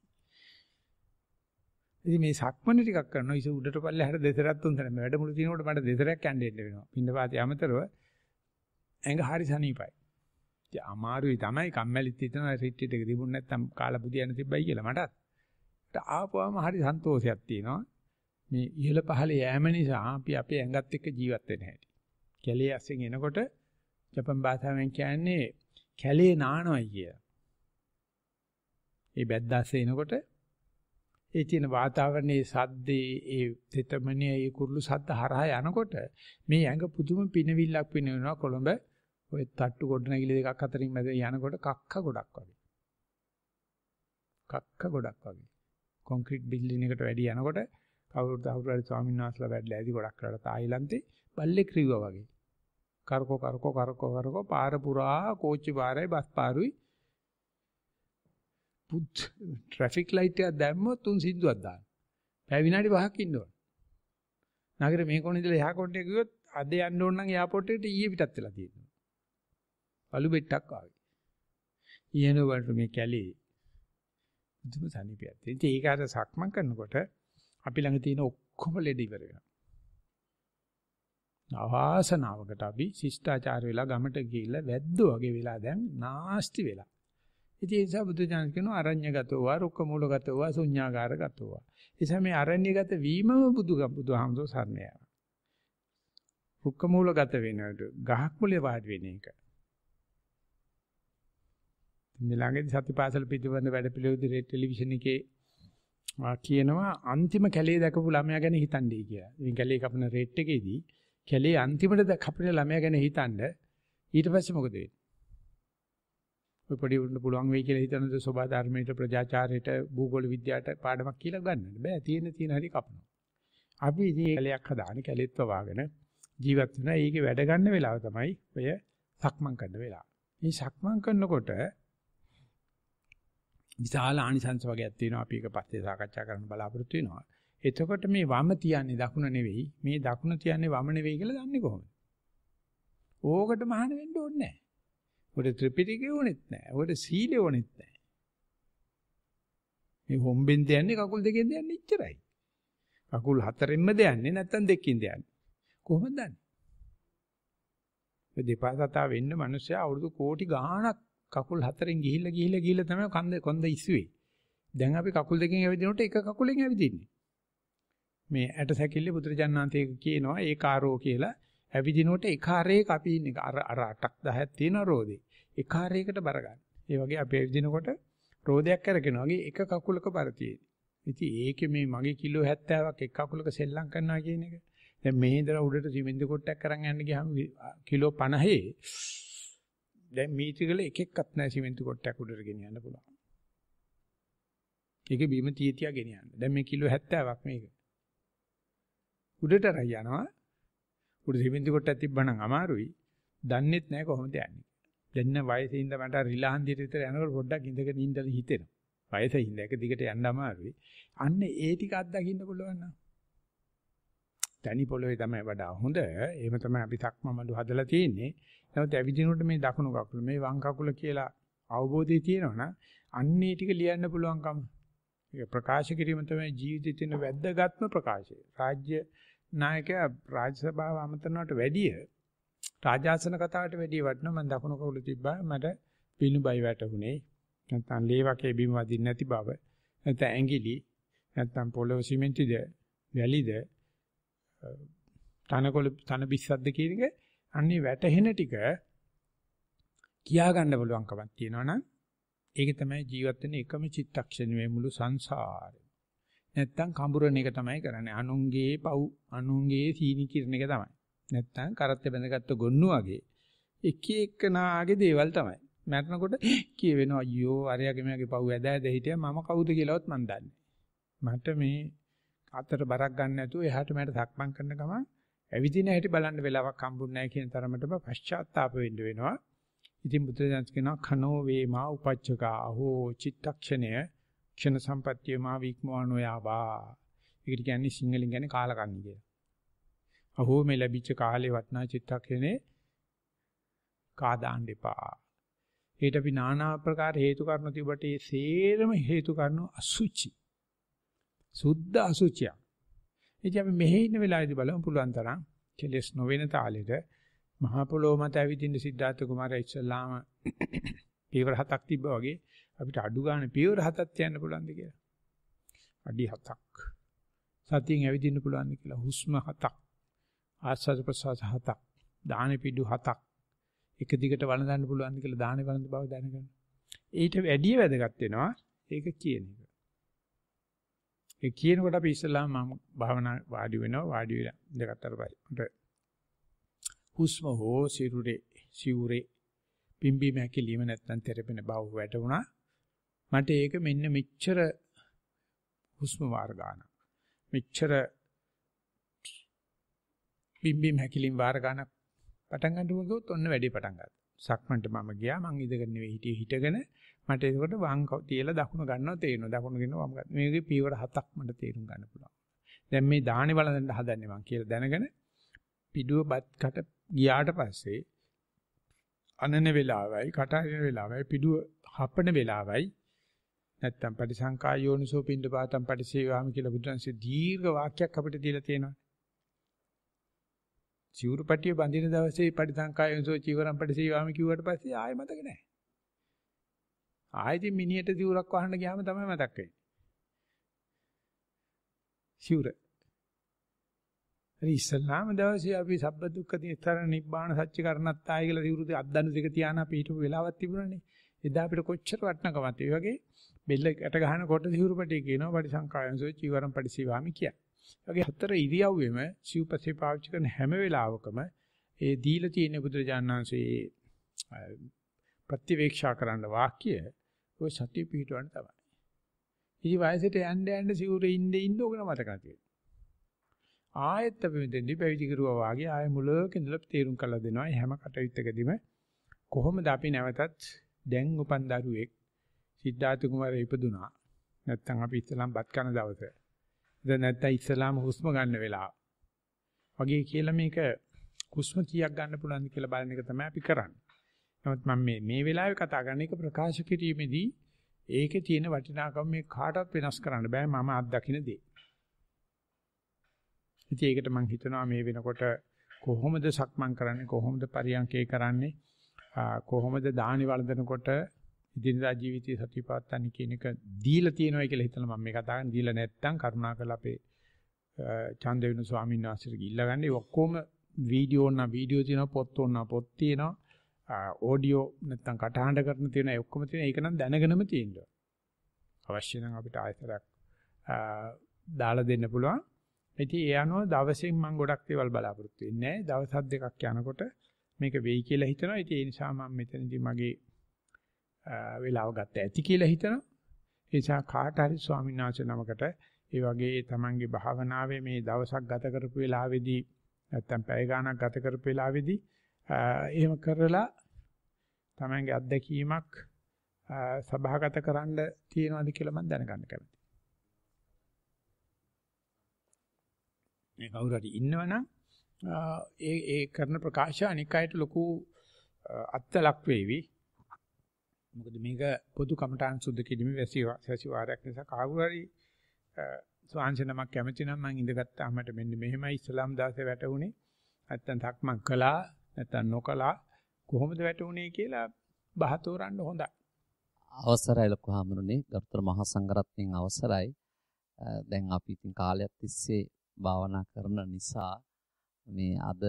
ඉතින් මේ සක්මන ටිකක් කරනවා ඉත උඩට පල්ලෙහාට දෙතරක් තුන්තරක් මේ වැඩමුළු දිනකොට මට දෙතරක් යන්න දෙන්න වෙනවා. පින්නපාතේ අමතරව ඇඟ හරි සනීපයි. ඉතින් අමාරුයි තමයි කම්මැලිත් හිතනවා රිට්‍රීට් එක තිබුණ නැත්නම් කාලා බුදියන්න තිබ්බයි කියලා මටත්. ආපුවම හරි සන්තෝෂයක් තියෙනවා. මේ ඉහළ පහළ යෑම නිසා අපි අපේ ඇඟත් එක්ක ජීවත් වෙන හැටි. කැලේ අස්සෙන් එනකොට ජපන් භාෂාවෙන් කියන්නේ කැලේ නානවයි කියලා. ඒ බැද්දාස්සේ එනකොට ඒ තියෙන වාතාවරණයේ සද්දේ ඒ තෙතමනේ ඒ කුරුළු සද්ද හරහා යනකොට මේ ඇඟ පුදුම පිනවිල්ලක් පිනවනවා කොළඹ ඔය තට්ටු ගොඩනැගිලි දෙකක් අතරින් මැද යනකොට කක්ක ගොඩක් වගේ. කක්ක ගොඩක් වගේ. කොන්ක්‍රීට් බිල්ඩින් එකට වැඩි යනකොට කවුරුද හවුරුරි ස්වාමීන් වහන්සේලා වැඩිලා ඇදි ගොඩක් කරලා තායිලන්තේ බල්ලෙක් රිව්වා වගේ. කරකෝ පාර පුරා කෝච්චි පාරයි බස් පාරුයි පුත් ට්‍රැෆික් ලයිට් එක දැම්මොත් තුන් සින්දුවක් දාන්න. පැය විනාඩි 5ක් ඉන්න ඕන. නගරේ මේ කොනේ ඉඳලා එහා කොටේ ගියොත් අද යන්න ඕන නම් එයාපෝට් එකට ඊයේ පිටත් වෙලා තියෙනවා. අලු බෙට්ටක් ආවේ. ඊයන වලට මේ කැලේ මුදුම සනීපයක්. ඉතින් ඒක අර සක්මන් කරනකොට අපි ළඟ තියෙන ඔක්කොම ලෙඩ ඉවර වෙනවා. අවාසනාවකට අපි ශිෂ්ටාචාර වෙලා ගමට ගිහිල්ලා වැද්දෝ වගේ වෙලා දැන් නාස්ති වෙලා. ඉතින් ඒ නිසා බුදුජානක කියනවා අරඤ්‍යගතෝ වා රුක්ක මූලගතෝ වා ශුඤ්ඤාගාරගතෝ වා. ඒ නිසා මේ අරඤ්‍යගත වීමම බුදුහාමුදුරුවෝ සරණ යනවා. රුක්ක මූලගත වෙනකොට ගහක් මුලේ වාඩි වෙන එක. ළඟදී සතිපාසල පිටවන්න වැඩ පිළිවෙලදී ටෙලිවිෂන් එකේ කියනවා අන්තිම කැලේ දැකපු ළමයා ගැන හිතන්නේ කියලා. ඉතින් කැලේ කපන රේට් එකේදී කැලේ අන්තිමට කපන ළමයා ගැන හිතන්න ඊට පස්සේ මොකද වෙන්නේ? ඔය පොඩි උන්න පුළුවන් වෙයි කියලා හිතනද සෝබා ධර්මයට ප්‍රජාචාරයට භූගෝල විද්‍යාවට පාඩමක් කියලා ගන්නන්න බෑ. තියෙන හැටි කපනවා. අපි ඉතින් කැලයක් හදාන කැලෙත් වවාගෙන ජීවත් වෙනවා. ඒකේ වැඩ ගන්න වෙලාව තමයි ඔය සක්මන් කරන වෙලාව. මේ සක්මන් කරනකොට විශාල ආනිසංස වගේක් තියෙනවා. අපි ඒක පස්සේ සාකච්ඡා කරන්න බලාපොරොත්තු වෙනවා. එතකොට මේ වම තියන්නේ දකුණ නෙවෙයි. මේ දකුණ තියන්නේ වම නෙවෙයි කියලා දන්නේ කොහොමද? ඕකට මහාන වෙන්න ඕනේ නැහැ. ඔකට ත්‍රිපිටකය ඕනෙත් නැහැ. ඔකට සීලය ඕනෙත් නැහැ. මේ හොම්බෙන් දෙන්නේ කකුල් දෙකෙන් දෙන්නේ ඉච්චරයි. කකුල් හතරෙන්ම දෙන්නේ නැත්නම් දෙකකින් දෙන්නේ. කොහොමද දන්නේ? මේ දෙපා සතා වෙන්න මිනිස්සයා අවුරුදු කෝටි ගාණක් කකුල් හතරෙන් ගිහිල්ලා තමයි කොන්ද ඉස්සුවේ. දැන් අපි කකුල් දෙකෙන් ඇවිදිනකොට එක කකුලෙන් ඇවිදින්නේ. මේ ඇට සැකිල්ලේ පුත්‍රජානනාන්තේ කියනවා ඒකාරෝ කියලා ඇවිදිනකොට එකාරයක අපි ඉන්නේ. අර 8ක් 10ක් තියෙන රෝදේ. එකාරයකට බර ගන්න. ඒ වගේ අපි ඇවිදිනකොට රෝදයක් කරගෙන වගේ එක කකුලක බර තියෙන්නේ. ඉතින් ඒකේ මේ මගේ කිලෝ 70ක් එක් කකුලක සෙල්ලම් කරනවා කියන එක. දැන් මේ ඉඳලා උඩට සිමෙන්ති කොටයක් අරන් යන්න ගියාම කිලෝ 50 දැන් මීටරවල එකෙක්වත් නැහැ සිමෙන්ති කොටයක් උඩට ගෙනියන්න පුළුවන්. ඒකේ බීම තියතියා ගෙනියන්න. දැන් මේ කිලෝ 70ක් මේක. උඩට රයි යනවා. උඩ සිමෙන්ති කොටයක් තිබ්බනම් අමාරුයි. දන්නෙත් නැහැ කොහොමද යන්නේ. දැන් වයසේ ඉඳ මට රිලාන්දියට විතර යනකොට පොඩ්ඩක් ඉඳගෙන ඉඳලා හිතෙනවා. වයසේ ඉඳ එක දිගට යන්න අමාරුයි. අන්න ඒ ටික අත්දකින්න පුළුවන් නම් තනි පොළොවේ තමයි වඩා හොඳ. එහෙම තමයි අපි සක්මමඩු හදලා තියෙන්නේ. නමුත් ඇවිදිනකොට මේ දකුණු කකුල මේ වම් කකුල කියලා අවබෝධය තියෙනවනම් අන්නේ ටික ලියන්න පුළුවන්කම. ඒක ප්‍රකාශ කිරීම තමයි ජීවිතයේ තියෙන වැදගත්ම ප්‍රකාශය. රාජ්‍ය නායකයා රාජ්‍ය සභාව ආමන්ත්‍රණයට වැඩිය රාජාසන කතාවට වැඩිය වටිනවා. මම දකුණු කකුල තිබ්බා මට පිණුබයි වැටුනේ. නැත්නම් ලේ වගේ බිම වදින්න නැති බව. නැත්නම් ඇඟිලි නැත්නම් පොළොව සිමෙන්තිද වැලිද තන බිස්සක්ද කියන එක අන්නේ වැටහෙන ටික කියා ගන්න පුළුවන්කමක් තියෙනවනම් ඒක තමයි ජීවත් වෙන එකම චිත්තක්ෂණයේ මුළු සංසාරේ. නැත්තම් කඹුරණ එක තමයි කරන්නේ. අනුන්ගේ පව් අනුන්ගේ සීනි කිරණ එක තමයි. නැත්තම් කරත් බැඳගත්තු ගොන්නු වගේ එක එකනාගේ දේවල් තමයි. මරනකොට කියවෙනවා අයියෝ අරයාගේ මගේ පව් ඇද හිටියා මම කවුද කියලාවත් මන් දන්නේ. මට මේ අතට බරක් ගන්න නැතුව එහාට මෙහාට සක්මන් කරන ගමන් ඇවිදින හැටි බලන්න වෙලාවක් හම්බුන්නේ නැහැ කියන තරමටම පශ්චාත්තාප වෙන්න වෙනවා. ඉතින් බුදුරජාණන් කියනවා කනෝ වේමා උපච්චකා හෝ චිත්තක්ෂණය ක්ෂණ සම්පත්තිය මා වික්මවනෝ යාවා. ඒකට කියන්නේ සිංහලෙන් කියන්නේ කාලකන්ණි කියලා. අහෝ මේ ලැබිච්ච කාලේ වටනා චිත්තක්ෂණේ කාදාන්න එපා. ඒට අපි নানা ආකාර හේතු කාරණා තිබුණට ඒ සේරම හේතු කාරණා අසුචි. සුද්ධ අසුචිය. ඉතින් අපි මෙහි ඉන්න වෙලාවේදී බලමු පුළුවන් තරම් කෙලස් නොවන තාලෙට මහා පොළොව මත ඇවිදින්න සිද්ධාර්ථ කුමාරයා ඉස්සල්ලාම පියවර 7ක් තිබ්බා වගේ අපිට අඩු ගන්න පියවර 7ක් තියන්න පුළුවන්ද කියලා. අඩි 7ක්. සතියෙන් ඇවිදින්න පුළුවන්ද කියලා. හුස්ම 7ක්. ආස්වාද ප්‍රසවාස 7ක්. දාන පිඩු 7ක්. එක දිගට වළඳන්න පුළුවන්ද කියලා දාන වළඳ බව දැනගන්න. ඊට වැඩිය වැදගත් වෙනවා ඒක කියන එක. ඒ කියනකොට අපි ඉස්සලාම මම භාවනා වාඩි වෙනවා වාඩි වෙලා ඉඳගත්තර පස්සේ හුස්ම හෝ සිවුරේ පිම්බි මැකිලිම නැත්තම් තෙරපෙන බව වැටුණා මට ඒක මෙන්න මෙච්චර හුස්ම වාර ගන්න මෙච්චර පිම්බි මැකිලිම වාර ගන්න පටන් ගන්නකොට ඔන්න වැඩි පටන් ගත්තා සක්මන්ට මම ගියා මං ඉඳගෙන නෙවෙයි හිටගෙන මට ඒකට වම් තියලා දකුණ ගන්නවා තේරෙනවා දකුණ ගෙනවා වම් ගන්න මේකේ පියවර 7ක් මට තේරුම් ගන්න පුළුවන් දැන් මේ දාහනේ වළඳන්න හදන්නේ මං කියලා දැනගෙන පිඩුව බත් කට ගියාට පස්සේ අනන වෙලාවයි කට අරින වෙලාවයි පිඩුව හපන වෙලාවයි නැත්තම් පරිසංකා යෝනිසෝ පින්ඩ පාතම් පරිසේවාම කියලා බුදුන්සේ දීර්ඝ වාක්‍යයක් අපිට දීලා තියෙනවා චිවුරුපටිය බඳින දවසේ පරිසංකා යෝනිසෝ චිවරම් පරිසේවාම කිව්වට පස්සේ ආයෙ මතක නැහැ ආයෙත් මිනිහට සිවුරක් වහන්න ගියාම තමයි මතක් වෙන්නේ. සිවුර. හරි ඉස්සල්ලාම දවසේ අපි සබ්බ දුක්ඛ නිස්සාර නිබ්බාන සත්‍ය කරණත්තාය කියලා සිවුරු අද්දනු දෙක තියාන අපි හිටපු වෙලාවක් තිබුණානේ. එදා අපිට කොච්චර වටිනකමද. ඒ වගේ බෙල්ලකට ගහනකොට සිවුරුපටිය කියනවා පරිසංකායන්සෝ චීවරම් පරිසීවාමි කිය. ඒ වගේ හතර ඉරියව්වෙම සිව්පසේ පාවිච්චි කරන හැම වෙලාවකම ඒ දීලා තියෙන බුදුරජාණන් වහන්සේ ප්‍රතිවේක්ෂා කරන්න වාක්‍ය ඔය සතිය පිටවන්න තමයි. ඉතින් වයසට යන්න සිවුරේ ඉන්න ඕකන මතක නැති වෙනවා. ආයෙත් අපි මෙතෙන්දි පැවිදි කරුවා වාගේ ආයෙ මුලක ඉඳලා තීරුම් කළා දෙනවා. හැම කටයුත්තකදීම කොහොමද අපි නැවතත් දැන් උපන් දරුවෙක් සිද්ධාර්ථ කුමාරයා ඉපදුනා. නැත්තම් අපි ඉස්ලාම් බත් කන දවසේ. දැන් නැත්තම් ඉස්ලාම් හුස්ම ගන්න වෙලාව. වගේ කියලා මේක හුස්ම කීයක් ගන්න පුළුවන්ද කියලා බලන එක තමයි අපි කරන්නේ. නමුත් මම මේ වෙලාවේ කතා කරන එක ප්‍රකාශ කිරීමේදී ඒකේ තියෙන වටිනාකම මේ කාටවත් වෙනස් කරන්න බෑ මම අත්දකින්න දේ. ඉතින් ඒකට මම හිතනවා මේ වෙනකොට කොහොමද සක්මන් කරන්නේ කොහොමද පරියන්කේ කරන්නේ කොහොමද දානි වළඳනකොට ඉදිරියදා ජීවිතයේ සතිපත්තන්නේ කියන එක දීලා තියෙනවා කියලා හිතලා මම මේ කතා කරන්නේ දීලා නැත්තම් කරුණාකරලා අපේ චන්දවිනු ස්වාමීන් වහන්සේට ගිහිල්ලා ගන්න. ඒ ඔක්කොම වීඩියෝ තියෙනවා පොත් තියෙනවා ඔඩියෝ නැත්තම් කටහඬ කරන තියෙන ඒ ඔක්කොම තියෙන ඒක නම් දැනගෙනම තියෙනවා. අවශ්‍ය නම් අපිට ආයතරයක් දාලා දෙන්න පුළුවන්. ඉතින් ඒ අනුව දවසින් මම ගොඩක් දේවල් බලාපොරොත්තු වෙන්නේ නැහැ. දවස් 7-2ක් යනකොට මේක වෙයි කියලා හිතනවා. ඉතින් ඒ නිසා මම මෙතනදී මගේ වෙලාව ගත්ත ඇති කියලා හිතනවා. ඒ නිසා කාට හරි ස්වාමීන් වහන්සේ නමකට ඒ වගේ තමන්ගේ භාවනාවේ මේ දවසක් ගත කරපු වෙලාවේදී නැත්තම් පැය ගාණක් ගත කරපු වෙලාවේදී එහෙම කරලා තමන්ගේ අත්දැකීමක් සභාගත කරන්න තියෙනවද කියලා මම දැනගන්න කැමතියි. මේ කවුරු හරි ඉන්නවනම් ඒ කරන ප්‍රකාශ අනික් අයට ලොකු අත්ලක් වේවි. මොකද මේක පොදු කමඨාන් සුද්ධ කිරීමේ වැසිවාරයක් නිසා කවුරු හරි ස්වාංශනමක් කැමති නම් මම ඉඳගත්තාම මට මෙන්න මෙහෙමයි ඉස්ලාම් දාසේ වැටුනේ නැත්තම් තක්මන් කළා නැත්තම් නොකළා කොහොමද වැටුනේ කියලා බහතෝරන්න හොඳයි. අවසරයි ලොකු හාමුදුරනේ ගරුතර මහා සංඝරත්නයන් අවසරයි. දැන් අපි ඉතින් කාලයක් තිස්සේ භාවනා කරන නිසා මේ අද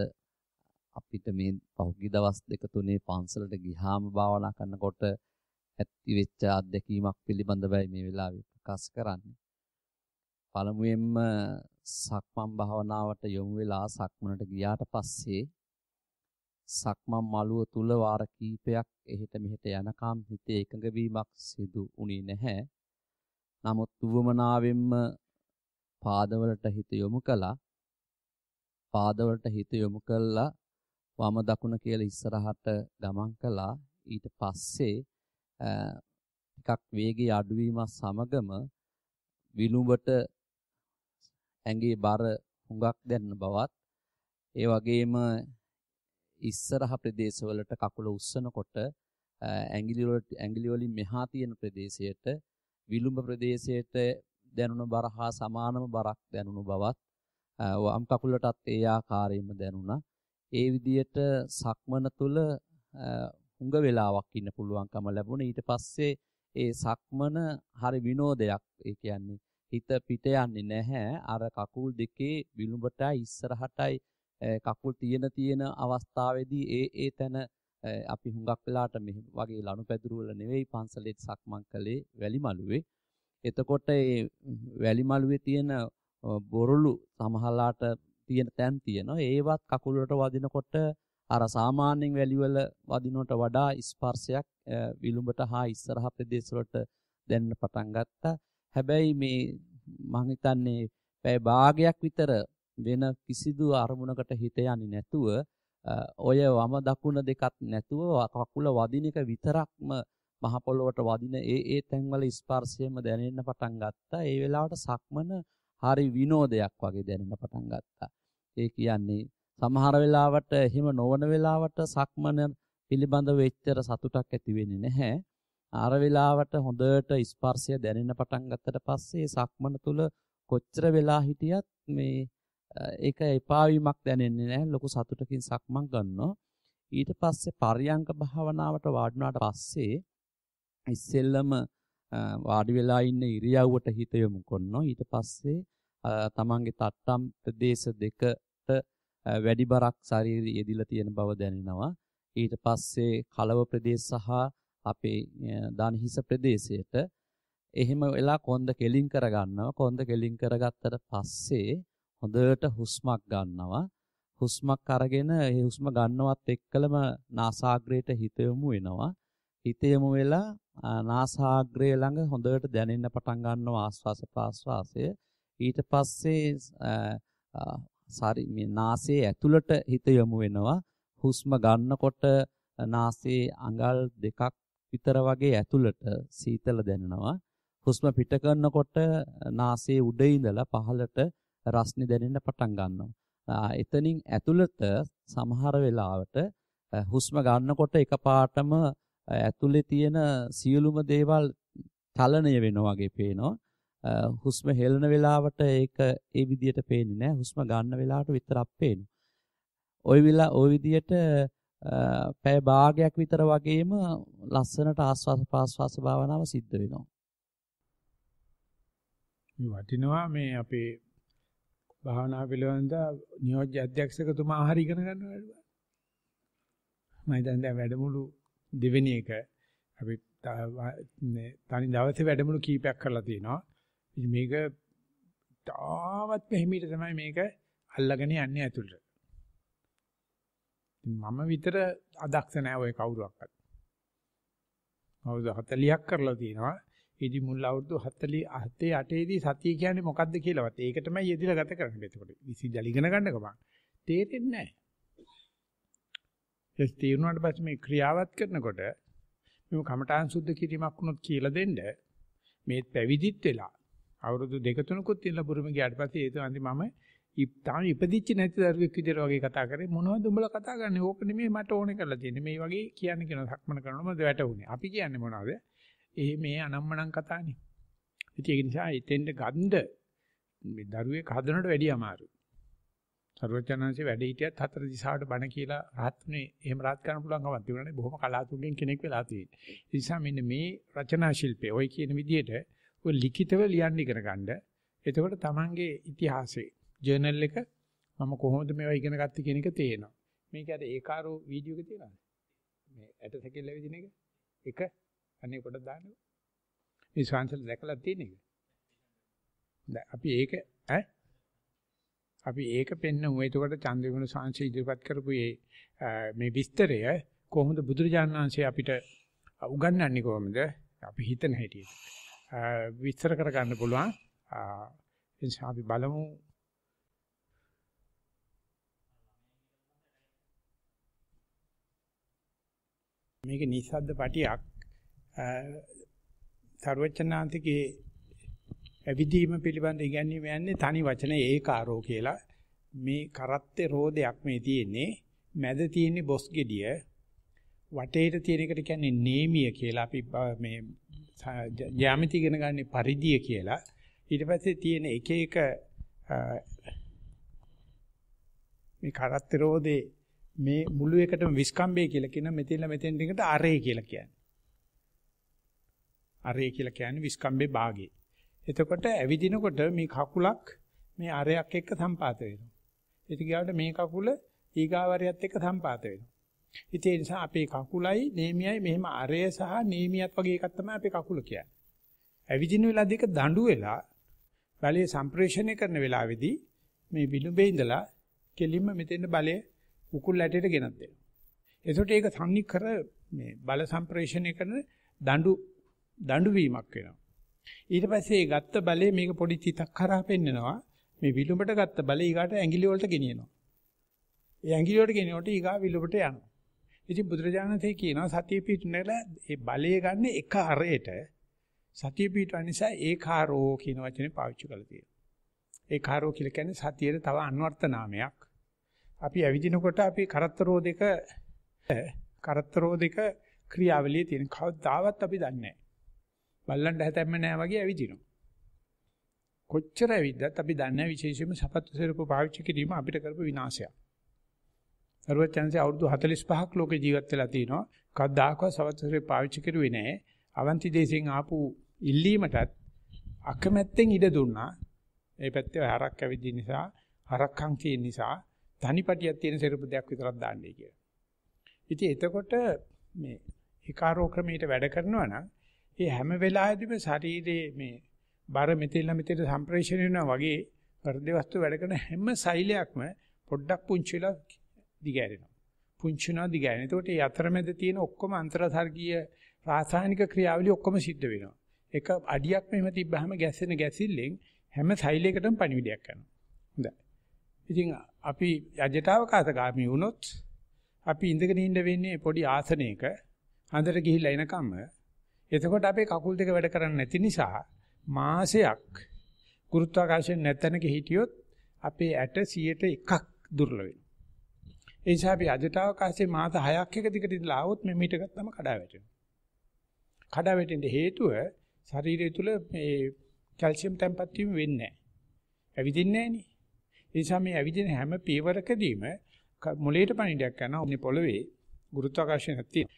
අපිට මේ පහුගිය දවස් දෙක තුනේ පන්සලට ගියාම භාවනා කරනකොට ඇති වෙච්ච අත්දැකීමක් පිළිබඳවයි මේ වෙලාවේ ප්‍රකාශ කරන්නේ. පළමුවෙන්ම සක්මන් භාවනාවට යොමු වෙලා සක්මනට ගියාට පස්සේ සක්මන් මළුව තුල වාර කීපයක් එහෙට මෙහෙට යනකම් හිතේ එකඟ වීමක් සිදු වුණේ නැහැ. නමුත් උවමනාවෙන්ම පාදවලට හිත යොමු කළා. පාදවලට හිත යොමු කළා වම දකුණ කියලා ඉස්සරහට ගමන් කළා. ඊට පස්සේ ටිකක් වේගය අඩුවීම සමගම විලුඹට ඇඟේ බර හුඟක් දැනෙන බවත් ඒ වගේම ඉස්සරහ ප්‍රදේශවලට කකුල උස්සනකොට ඇඟිලි වලින් මෙහා තියෙන ප්‍රදේශයට විලුඹ ප්‍රදේශයට දැනුණු බර හා සමානම බරක් දැනුණු බවත් වම් කකුලටත් ඒ ආකාරයෙන්ම දැනුණා. ඒ විදිහට සක්මන තුල හුඟ වෙලාවක් ඉන්න පුළුවන්කම ලැබුණා. ඊට පස්සේ ඒ සක්මන හරි විනෝදයක්. ඒ කියන්නේ හිත පිට යන්නේ නැහැ. අර කකුල් දෙකේ විලුඹටයි ඉස්සරහටයි කකුල් තියෙන අවස්ථාවේදී ඒ තැන අපි හුඟක් වෙලාට මෙහි වගේ ලනුපැදුරු වල නෙවෙයි පන්සලේ සක්මන් කළේ වැලිමලුවේ. එතකොට ඒ වැලිමලුවේ තියෙන බොරළු සමහරලාට තියෙන තැන් තියෙනවා. ඒවත් කකුල් වලට වදිනකොට අර සාමාන්‍යයෙන් වැලිවල වදිනවට වඩා ස්පර්ශයක් විලුඹට හා ඉස්සරහ ප්‍රදේශ වලට දැනෙන්න පටන් ගත්තා. හැබැයි මේ මම හිතන්නේ පැය භාගයක් විතර වෙන කිසිදු අරමුණකට හිත යන්නේ නැතුව ඔය වම දකුණ දෙකක් නැතුව කකුල වදින එක විතරක්ම මහ පොළොවට වදින ඒ තැන්වල ස්පර්ශයෙන්ම දැනෙන්න පටන් ගත්තා. ඒ වෙලාවට සක්මන හරි විනෝදයක් වගේ දැනෙන්න පටන් ගත්තා. ඒ කියන්නේ සමහර වෙලාවට එහෙම නොවන වෙලාවට සක්මන පිළිබඳව එච්චර සතුටක් ඇති වෙන්නේ නැහැ. අර වෙලාවට හොඳට ස්පර්ශය දැනෙන්න පටන් ගත්තට පස්සේ සක්මන තුල කොච්චර වෙලා හිටියත් මේ ඒක එපා වීමක් දැනෙන්නේ නැහැ. ලොකු සතුටකින් සක්මන් කරනවා. ඊට පස්සේ පර්යංක භාවනාවට වාඩිනාට පස්සේ ඉස්සෙල්ලම වාඩි වෙලා ඉන්න ඉරියව්වට හිත යොමු කරනවා. ඊට පස්සේ තමන්ගේ තට්ටම් ප්‍රදේශ දෙකට වැඩි බරක් ශරීරය යෙදිලා තියෙන බව දැනෙනවා. ඊට පස්සේ කලව ප්‍රදේශ සහ අපේ දණහිස ප්‍රදේශයට එහෙම වෙලා කොන්ද කෙලින් කරගන්නවා. කොන්ද කෙලින් කරගත්තට පස්සේ හොඳට හුස්මක් ගන්නවා. හුස්මක් අරගෙන ඒ හුස්ම ගන්නවත් එක්කලම නාසාග්‍රයට හිත යොමු වෙනවා. හිත යොමු වෙලා නාසාග්‍රය ළඟ හොඳට දැනෙන්න පටන් ගන්නවා ආස්වාස ප්‍රාස්වාසය. ඊට පස්සේ මේ නාසයේ ඇතුළට හිත යොමු වෙනවා. හුස්ම ගන්නකොට නාසයේ අඟල් දෙකක් විතර වගේ ඇතුළට සීතල දැනෙනවා. හුස්ම පිට කරනකොට නාසයේ උඩ ඉඳලා පහළට රස්නේ දැනෙන්න පටන් ගන්නවා. එතනින් ඇතුළත සමහර වෙලාවට හුස්ම ගන්නකොට එකපාරටම ඇතුලේ තියෙන සියලුම දේවල් චලනය වෙනවා වගේ පේනවා. හුස්ම හෙලන වෙලාවට ඒක ඒ විදිහට පේන්නේ නැහැ. හුස්ම ගන්න වෙලාවට විතරක් පේනවා. ওই විදිහට පැය භාගයක් විතර වගේම ලස්සනට ආස්වාද ප්‍රාස්වාස භාවනාව සිද්ධ වෙනවා. මේ වටිනවා මේ අපේ භාවනා පිළිබඳ නියෝජ්‍ය අධ්‍යක්ෂකතුමා ආහාර ඉගෙන ගන්නවා. මම දැන් වැඩමුළු දෙවෙනි එක අපි තනි දවසේ වැඩමුළු කීපයක් කරලා තියෙනවා. ඉතින් මේක තාවත් මෙහිමිට තමයි මේක අල්ලගෙන යන්නේ ඇතුළට. මම විතර අදක්ෂ නැහැ ඔය කවුරුවක්වත්. අවුරුදු 40ක් කරලා තියෙනවා. ඉතින් මුල් අවුරුදු 47 8ේදී සතිය කියන්නේ මොකද්ද කියලාවත් ඒක තමයි යෙදිලා ගත කරන්නේ. එතකොට විසිදල් ඉගෙන ගන්න ගමන් තේරෙන්නේ නැහැ. ඒ තේරුණාට පස්සේ මේ ක්‍රියාවත් කරනකොට මේ කමඨාන් සුද්ධ කිරීමක් වුණොත් කියලා දෙන්න මේ පැවිදිත් වෙලා අවුරුදු 2-3කුත් ඉඳලා බුරුම ගියාට පස්සේ ඒ තමයි මම තාම ඉපදිච්ච නැති දරුවෙක් විදියට වගේ කතා කරේ. මොනවද උඹලා කතා කරන්නේ? ඕක නෙමෙයි මට ඕනේ කරලා තියෙන්නේ. මේ වගේ කියන්නේ කියන සක්මන කරනකොට මම වැටුනේ. අපි කියන්නේ මොනවද? මේ අනම්මනම් කතානේ. ඉතින් ඒක නිසා එතෙන්ට ගඳ මේ දරුවෙක් හදනට වැඩිය අමාරුයි. සර්වඥාන්සේ වැඩ හිටියත් හතර දිශාවට බණ කියලා රහත්නේ එහෙම රහත් කරන්න පුළුවන් කමක් තිබුණානේ. බොහොම කලාතුරකින් කෙනෙක් වෙලා තියෙන්නේ. ඒ නිසා මෙන්න මේ රචනා ශිල්පය ඔය කියන විදිහට ඔය ලිඛිතව ලියන්න ඉගෙන ගන්න. එතකොට තමන්ගේ ඉතිහාසයේ ජර්නල් එක මම කොහොමද මේවා ඉගෙන ගත්තේ කියන එක තේරෙනවා. මේක අර ඒකාරෝ වීඩියෝ එක තියනවාද? මේ ඇටසැකිල්ල විදින එක. එක අනේ කොට දාන්නකො. මේ ශාන්සල් දැකලා තියෙන එක. දැන් අපි ඒක පෙන්නමු. එතකොට චන්ද්‍රවිමල ශාන්සි ඉදිරිපත් කරපු මේ විස්තරය කොහොමද බුදුරජාණන් වහන්සේ අපිට උගන්වන්නේ කොහොමද? අපි හිතන හැටියට. විස්තර කර ගන්න පුළුවන්. එනිසා අපි බලමු. මේක නිස්සද්ද පටියක් සර්වචනාන්තිකේ ඇවිදීම පිළිබඳ ඉගැන්වීම යන්නේ තනි වචන ඒකාරෝ කියලා. මේ කරත්තේ රෝදයක් මේ තියෙන්නේ. මැද තියෙන්නේ බොස් ගෙඩිය. වටේට තියෙන එකට කියන්නේ නේමිය කියලා. අපි මේ ජ්‍යාමිති ඉගෙන ගන්න පරිධිය කියලා. ඊට පස්සේ තියෙන එක එක මේ කරත්තේ රෝදේ මේ මුළු එකටම විස්කම්බේ කියලා කියන මෙතෙන් ටිකට අරේ කියලා කියන්නේ. අරේ කියලා කියන්නේ විස්කම්බේ භාගේ. එතකොට ඇවිදිනකොට මේ කකුලක් මේ අරයක් එක්ක සම්පාත වෙනවා. ඒක ගියාට මේ කකුල ඊගාවරයත් එක්ක සම්පාත වෙනවා. ඉතින් ඒ නිසා අපේ කකුලයි නේමියයි මෙහෙම අරය සහ නේමියත් වගේ එකක් තමයි අපේ කකුල කියන්නේ. ඇවිදින වෙලාව දෙක දඬු වෙලා බලයේ සම්ප්‍රේෂණය කරන වෙලාවේදී මේ විලුඹේ ඉඳලා කෙලින්ම මෙතෙන් බලයේ උකුල් ඇටයට ගෙනත් දෙනවා. එතකොට ඒක සම්නිකර මේ බල සම්ප්‍රේෂණය කරන දඬු වීමක් වෙනවා. ඊට පස්සේ ඒ ගත්ත බලය මේක පොඩි තිතක් කරා පෙන්නනවා. මේ විලුඹට ගත්ත බලය ඊගාට ඇඟිලි වලට ගෙනියනවා. ඒ ඇඟිලි වලට ගෙනියනකොට ඊගා විලුඹට යනවා. ඉතින් බුදුරජාණන්සේ කියනවා සතිය පිටුනේල ඒ බලය ගන්න එක අරයට සතිය පිටවන නිසා ඒකාරෝ කියන වචනේ පාවිච්චි කරලා තියෙනවා. ඒකාරෝ කියලා කියන්නේ සතියේ තව අන්වර්ථ නාමයක්. අපි ඇවිදිනකොට අපි කරත්තරෝ දෙක ක්‍රියාවලියේ තියෙන කවදාවත් අපි දන්නේ නැහැ. බල්ලන්ට හැතැම්ම නැහැ වගේ ඇවිදිනවා. කොච්චර ඇවිද්දත් අපි දන්නේ නැහැ විශේෂයෙන්ම සපත්තු සිරප පාවිච්චි කිරීම අපිට කරපු විනාශයක්. සර්වචන්සේ අවුරුදු 45ක් ලෝකේ ජීවත් වෙලා තිනවා. කවදාකවත් සපත්තු සිරප පාවිච්චි කරුවේ නැහැ. අවන්ති දේශයෙන් ආපු ඉල්ලීමටත් අකමැත්තෙන් ඉඩ දුන්නා. ඒ පැත්තේ හරක් ඇවිදින නිසා, හරක්කම් තියෙන නිසා තනිපටියක් තියෙන සිරප දෙයක් විතරක් දාන්නයි කියලා. ඉතින් එතකොට මේ ඒකාරෝ ක්‍රමයට වැඩ කරනවා නම් ඒ හැම වෙලාවෙදිම ශරීරයේ මේ බර මෙතෙල්ලා මෙතෙල්ල සම්ප්‍රේෂණය වෙනවා වගේ වර්ධේ වස්තු වැඩ කරන හැම සෛලයක්ම පොඩ්ඩක් පුංචි වෙලා දිගෑරෙනවා. පුංචිනවා දිගෑරෙන. එතකොට මේ අතරමැද තියෙන ඔක්කොම අන්තරසර්ගීය රාසායනික ක්‍රියාවලිය ඔක්කොම සිද්ධ වෙනවා. එක අඩියක් මෙහෙම තිබ්බහම ගැස්සෙන ගැසිල්ලෙන් හැම සෛලයකටම පණිවිඩයක් යනවා. හොඳයි. ඉතින් අපි යජටාවකාශගාමී වුණොත් අපි ඉඳගෙන ඉන්න වෙන්නේ පොඩි ආසනයක අඳට ගිහිල්ලා එනකම්. එතකොට අපේ කකුල් දෙක වැඩ කරන්නේ නැති නිසා මාසයක් ගුරුත්වාකර්ෂණ නැතනක හිටියොත් අපේ ඇට 100%ක් දුර්වල වෙනවා. ඒ නිසා අපි යජටාවකාශයේ මාස 6ක් එක දිගට ඉඳලා ආවොත් මේ මීට ගත්තම කඩා වැටෙනවා. කඩා වැටෙන්න හේතුව ශරීරය තුල මේ කැල්සියම් තැම්පත් වීම වෙන්නේ නැහැ. ඇවිදින්නේ නැහැ නේ. ඒ නිසා මේ ඇවිදින හැම පියවරකදීම මොළයට පණිඩයක් කරනවා. ඔන්නේ පොළවේ ගුරුත්වාකර්ෂණයක් තියෙන.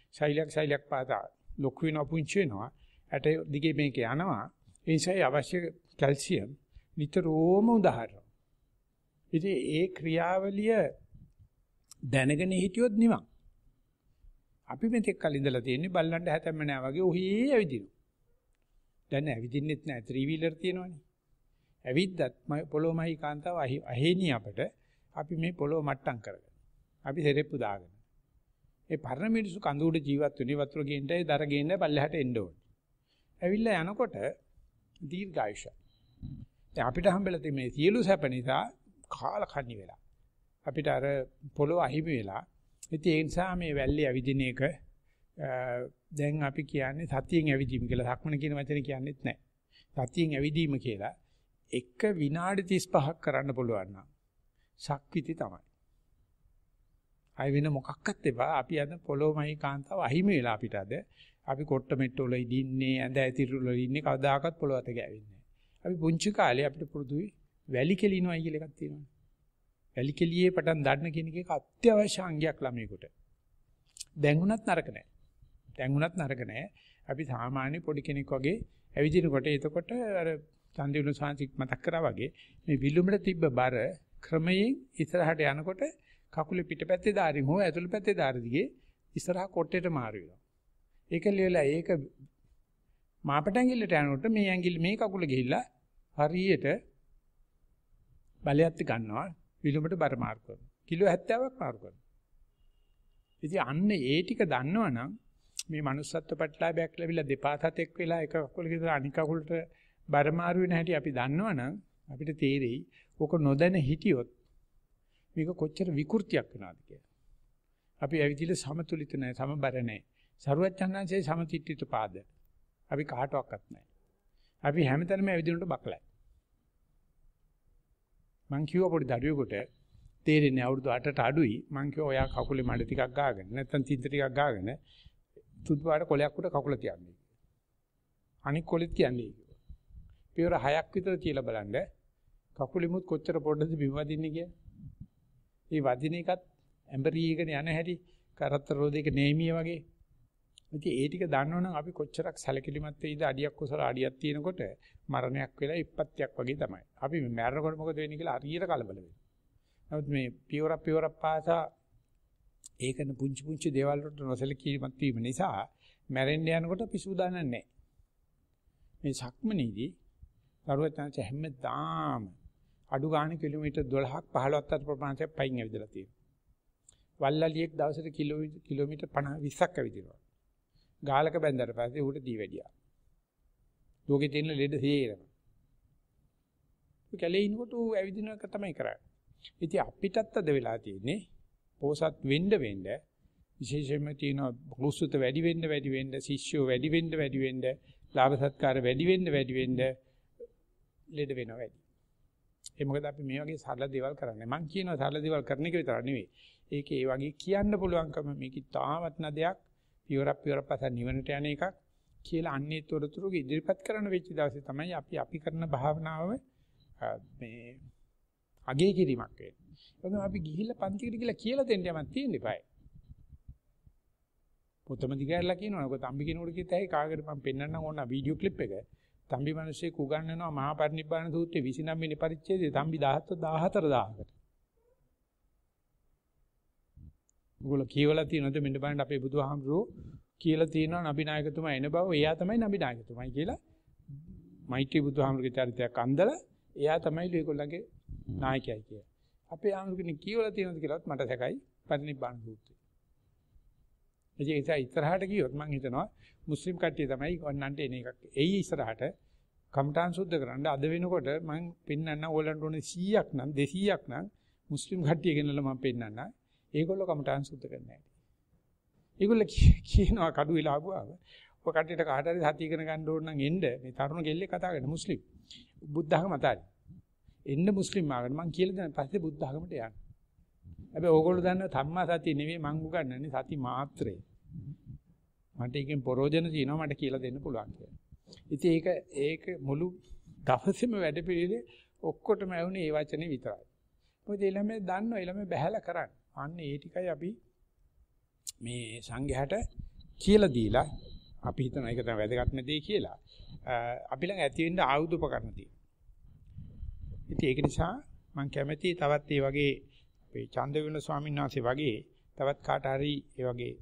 ශෛලයක් පාතා ලොකු වෙනවා පුංචි වෙනවා. ඇට දිගේ මේක යනවා. ඒ නිසා අවශ්‍ය කැල්සියම් නිතරම උදාහරණ. ඉතින් ඒ ක්‍රියාවලිය දැනගෙන හිටියොත් නිවන්. අපි මෙතෙක් කල ඉඳලා තියෙන්නේ බල්ලන්ට හැතැම්ම නෑ වගේ ඔහේ ඇවිදිනවා. දැන් ඇවිදින්නෙත් නෑ 3 wheeler තියෙනවනේ. ඇවිද්දත් පොළොමයි කාන්තාව අහේනිය අපට අපි මේ පොළොව මට්ටම් කරගෙන. අපි සෙරෙප්පු දාගෙන. ඒ පරණ මිනිස්සු කඳු උඩ ජීවත් වෙන්නේ වතුර ගේන්නයි දර ගේන්නයි පල්ලෙහාට එන්න ඕනේ. ඇවිල්ලා යනකොට දීර්ඝායුෂ. දැන් අපිට හම්බෙලා තියෙන මේ සියලු සැප නිසා කාල කන්නි වෙලා. අපිට අර පොළොව අහිමි වෙලා. ඉතින් ඒ නිසා මේ වැල්ලේ ඇවිදින එක දැන් අපි කියන්නේ සතියෙන් ඇවිදීම කියලා. සක්මන කියන වචනේ කියන්නේත් නැහැ. සතියෙන් ඇවිදීම කියලා එක විනාඩි 35ක් කරන්න පුළුවන් නම් ශක්විති තමයි. අය වෙන මොකක්වත් එපා. අපි අද පොළොමයි කාන්තාව අහිමි වෙලා අපිට අද අපි කොට්ට මෙට්ට වල ඉදින්නේ ඇඳ ඇතිරු වල ඉන්නේ කවදාකවත් පොළොවට ගෑවෙන්නේ නැහැ. අපි පුංචි කාලේ අපිට පුරුදුයි වැලි කෙලිනවයි කියලා එකක් තියෙනවා. වැලි කෙලියේ පටන් ගන්න කියන එක අත්‍යවශ්‍ය අංගයක් ළමයෙකුට. දැන් උනත් නරක නැහැ. අපි සාමාන්‍ය පොඩි කෙනෙක් වගේ ඇවිදිනකොට එතකොට අර චන්දිවිල සාංශික මතක් කරා වගේ මේ විලුඹට තිබ්බ බර ක්‍රමයෙන් ඉස්සරහට යනකොට කකුලේ පිටපැත්තේ ධාරින් හෝ ඇතුළු පැත්තේ ධාරිය දිගේ ඉස්සරහ කොට්ටේට මාරු වෙනවා. ඒක ලියලා ඒක මාපට ඇඟිල්ලට යනකොට මේ ඇඟිල්ල මේ කකුල ගිහිල්ලා හරියට බලයත් ගන්නවා විලුඹට බර මාරු කරනවා. කිලෝ 70ක් මාරු කරනවා. ඉතින් අන්න ඒ ටික දන්නවනම් මේ manussත්ව ප්‍රතිලාභයක් ලැබිලා දෙපා සතෙක් වෙලා එක කකුලක ඉඳලා අනික කකුලට බර මාරු වෙන හැටි අපි දන්නවනම් අපිට තේරෙයි ඕක නොදැන හිටියොත් මේක කොච්චර විකෘතියක් වෙනවද කියලා. අපි ඇවිදින සමතුලිත නැහැ, සමබර නැහැ. සරුවච්චන්හන්සේ සමතිත්‍ිත පාද. අපි කාටවත් නැහැ. අපි හැමතැනම ඇවිදිනකොට බක්ලයි. මං කිව්ව පොඩි දඩුවෙකුට තේරෙන්නේ අවුරුදු 8ට අඩුයි. මං කිව්වා ඔයා කකුලේ මඩ ටිකක් ගාගෙන නැත්නම් තින්ත ටිකක් ගාගෙන සුදු පාට කොලයක් උඩ කකුල තියන්නේ. අනික් කොලෙත් කියන්නේ කිව්වා. පියවර 6ක් විතර තියලා බලන්න කකුලෙමුත් කොච්චර පොඩද බිම වදින්නේ කියලා. මේ වදින එකත් ඇඹරීගෙන යන හැටි කරත්තර රෝදයක නේමිය වගේ. ඉතින් ඒ ටික දන්නවනම් අපි කොච්චරක් සැලකිලිමත් වෙයිද අඩියක් කුසල අඩියක් තියෙනකොට මරණයක් වෙලා ඉප්පත්තියක් වගේ තමයි. අපි මැරෙනකොට මොකද වෙන්නේ කියලා හරියට කලබල වෙනවා. නමුත් මේ පියවරක් පාසා ඒකන පුංචි දේවල් වලට නොසැලකීමක් වීම නිසා මැරෙන්න යනකොට පිසුදානක් නැහැ. මේ සක්මනේදී සරුවචනච හැමදාම අඩු ගාණ කිලෝමීටර් 12ක් 15ක් අතර ප්‍රමාණයක් පයින් ඇවිදලා තියෙනවා. වල්ලලියෙක් දවසට කිලෝමීටර් 50 20ක් ඇවිදිනවා. ගාලක බැඳලා පස්සේ ඌට දී වැඩියා. ලෝකේ තියෙන ලෙඩ සේරම. ඒ කැලේ ඉන්නකොට ඌ ඇවිදින එක තමයි කරන්නේ. ඉතින් අපිටත් අද වෙලා තියෙන්නේ පෝසත් වෙන්න විශේෂයෙන්ම තියෙන බහුසුත වැඩි වෙන්න ශිෂ්‍යෝ වැඩි වෙන්න ලාභ සත්කාර වැඩි වෙන්න ලෙඩ වෙනවා වැඩි. ඒ මොකද අපි මේ වගේ සරල දේවල් කරන්නේ. මම කියනවා සරල දේවල් කරන එක විතරක් නෙවෙයි. ඒකේ ඒ වගේ කියන්න පුළුවන්කම මේක තාමත්න දෙයක් පියවරක් පස්ස නිවනට යන එකක් කියලා අන්නේ තොරතුරු ඉදිරිපත් කරන්න වෙච්ච දවසේ තමයි අපි කරන භාවනාව මේ අගේ කිරීමක් වෙන්නේ. ඒකම අපි ගිහිල්ලා පන්තිකට ගිහිල්ලා කියලා දෙන්න යමක් තියෙන්න eBay. පොතම දිගහැරලා කියනවා. ඔක තම්බි කෙනෙකුට කිව්ත ඇයි කාගෙට මම පෙන්නන්නම් ඕන වීඩියෝ ක්ලිප් එක. තම්බි මිනිස්සේ උගන්වනවා මහා පරිනිබ්බාන සූත්‍රයේ 29 වෙනි පරිච්ඡේදයේ තම්බි 14000කට. ඔයගොල්ලෝ කියවලා තියෙනවද මෙන්න බලන්න අපේ බුදුහාමුදුරුවෝ කියලා තියෙනවා නබිනායකතුමා එන බව එයා තමයි නබිනායකතුමයි කියලා. මෛත්‍රී බුදුහාමුදුරුවෝ චරිතයක් අන්දලා එයා තමයි ඒගොල්ලන්ගේ නායකයයි කියලා. අපේ ආමුදුනේ කියවලා තියෙනවද කියලාත් මට සැකයි පරිනිබ්බාන සූත්‍රය. ඒ නිසා ඉස්සරහට ගියොත් මම හිතනවා මුස්ලිම් කට්ටිය තමයි වන්නන්ට එන එකක්. එයි ඉස්සරහට කම්ඨාන් සුද්ධ කරන්න අද වෙනකොට මම පෙන්නන්න ඕලන්ට ඕනේ 100ක් නම් 200ක් නම් මුස්ලිම් කට්ටිය ගෙනල්ලා මම පෙන්නන්න. ඒගොල්ලෝ කමටහන් සුද්ධ කරන්නේ නැහැ. ඒගොල්ලෝ කියනවා කඩු වෙලා ආපුවා. ඔය කට්ටියට කාට හරි සතිය ඉගෙන ගන්න ඕන නම් එන්න මේ තරුණ කෙල්ලේ කතා කරන මුස්ලිම්. බුද්ධ ධර්ම මතයි. එන්න මුස්ලිම් ආගම මං කියලා දෙන පස්සේ බුද්ධ ධර්මයට යන්න. හැබැයි ඕගොල්ලෝ දන්න ධම්මා සතිය නෙවෙයි මං උගන්වන්නේ සති මාත්‍රේ. මට එකෙන් ප්‍රෝජන තියෙනවා මට කියලා දෙන්න පුළුවන් කියලා. ඉතින් ඒක මුළු දවසේම වැඩ පිළිලේ ඔක්කොටම ඇහුනේ ඒ වචනේ විතරයි. මොකද ඒ ළමයි දන්නවා ඒ ළමයි බහැලා කරන්නේ. අන්න ඒ ටිකයි අපි මේ සංඝයාට කියලා දීලා අපි හිතන එක තමයි වැදගත්ම දේ කියලා. අපි ළඟ ඇති වෙන්න ආයුධ උපකරණ තියෙනවා. ඉතින් ඒක නිසා මම කැමැති තවත් ඒ වගේ අපේ චන්දවිමල ස්වාමීන් වහන්සේ වගේ තවත් කාට හරි ඒ වගේ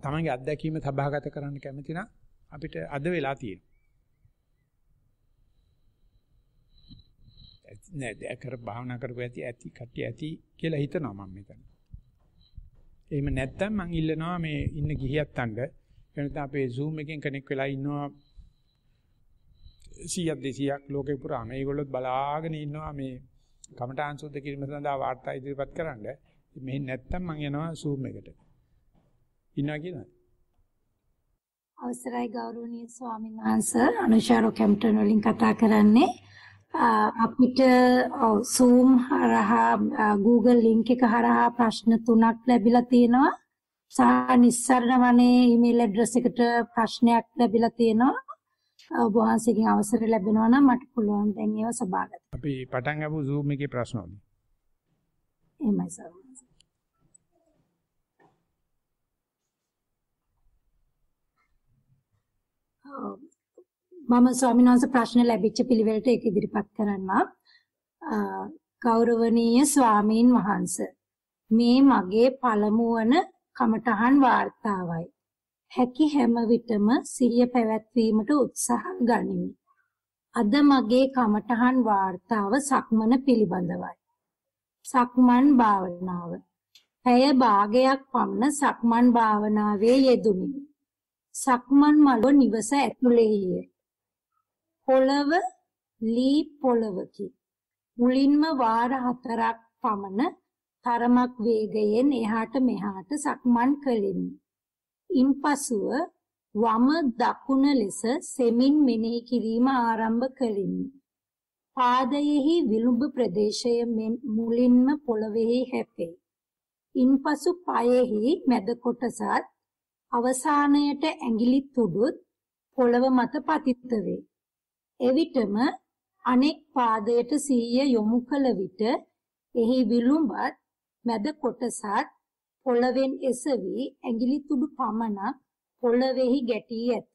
තමන්ගේ අත්දැකීම සභාගත කරන්න කැමති නම් අපිට අද වෙලා තියෙනවා. නෑ කර භාවනා කරපු ඇති කට්ටිය ඇති කියලා හිතනවා මම මෙතන. එහෙම නැත්නම් මං ඉල්ලනවා මේ ඉන්න ගිහියත් අඬ එනත අපේ Zoom එකෙන් කනෙක්ට් වෙලා ඉන්නවා 100ක් 200ක් ලෝකේ පුරාම ඒගොල්ලොත් බලාගෙන ඉන්නවා මේ කමඨාන් සුද්ධ කිරීම සඳහා වාර්තා ඉදිරිපත් කරන්න. මෙහෙන් නැත්නම් මං යනවා Zoom එකට. ඉන්නවා කියනවා. අවසරයි ගෞරවනීය ස්වාමීන් වහන්සේ අනුශාරෝ කැම්පටන් වලින් කතා කරන්නේ අපිට Zoom හරහා Google link එක හරහා ප්‍රශ්න 3ක් ලැබිලා තියෙනවා සහ නිස්සරණ වනේ email address එකට ප්‍රශ්නයක් ලැබිලා තියෙනවා ඔබ වහන්සේගෙන් අවසර ලැබෙනවා නම් මට පුළුවන් දැන් ඒවා සභාගත. අපි පටන් ගමු Zoom එකේ ප්‍රශ්න වලින්. එහෙමයි සර්. මම ස්වාමීන් වහන්සේ ප්‍රශ්න ලැබිච්ච පිළිවෙලට ඒක ඉදිරිපත් කරන්න. ගෞරවනීය ස්වාමීන් වහන්සේ මේ මගේ පළමු වන කමඨහන් වාර්තාවයි. හැකි හැම විටම සිහිය පැවැත්වීමට උත්සාහ ගනිමි. අද මගේ කමඨහන් වාර්තාව සක්මන පිළිබඳවයි. සක්මන් භාවනාව. පැය භාගයක් පමණ සක්මන් භාවනාවේ යෙදුණි. සක්මන් මළුව නිවස ඇතුළේය. පොළව ලී පොළවකි. මුලින්ම වාර 4ක් පමණ තරමක් වේගයෙන් එහාට මෙහාට සක්මන් කළෙමි. ඉන්පසුව වම දකුණ ලෙස සෙමින් මෙනෙහි කිරීම ආරම්භ කළෙමි. පාදයෙහි විලුඹ ප්‍රදේශය මුලින්ම පොළවෙහි හැපේ. ඉන්පසු පායෙහි මැද කොටසත් අවසානයට ඇඟිලි තුඩුත් පොළව මත පතිත වේ. එවිටම අනෙක් පාදයට සිහිය යොමු කළ විට එහි විලුඹත් මැද කොටසත් පොළවෙන් එසවි ඇඟිලි තුඩු පමණක් පොළවෙහි ගැටී ඇත.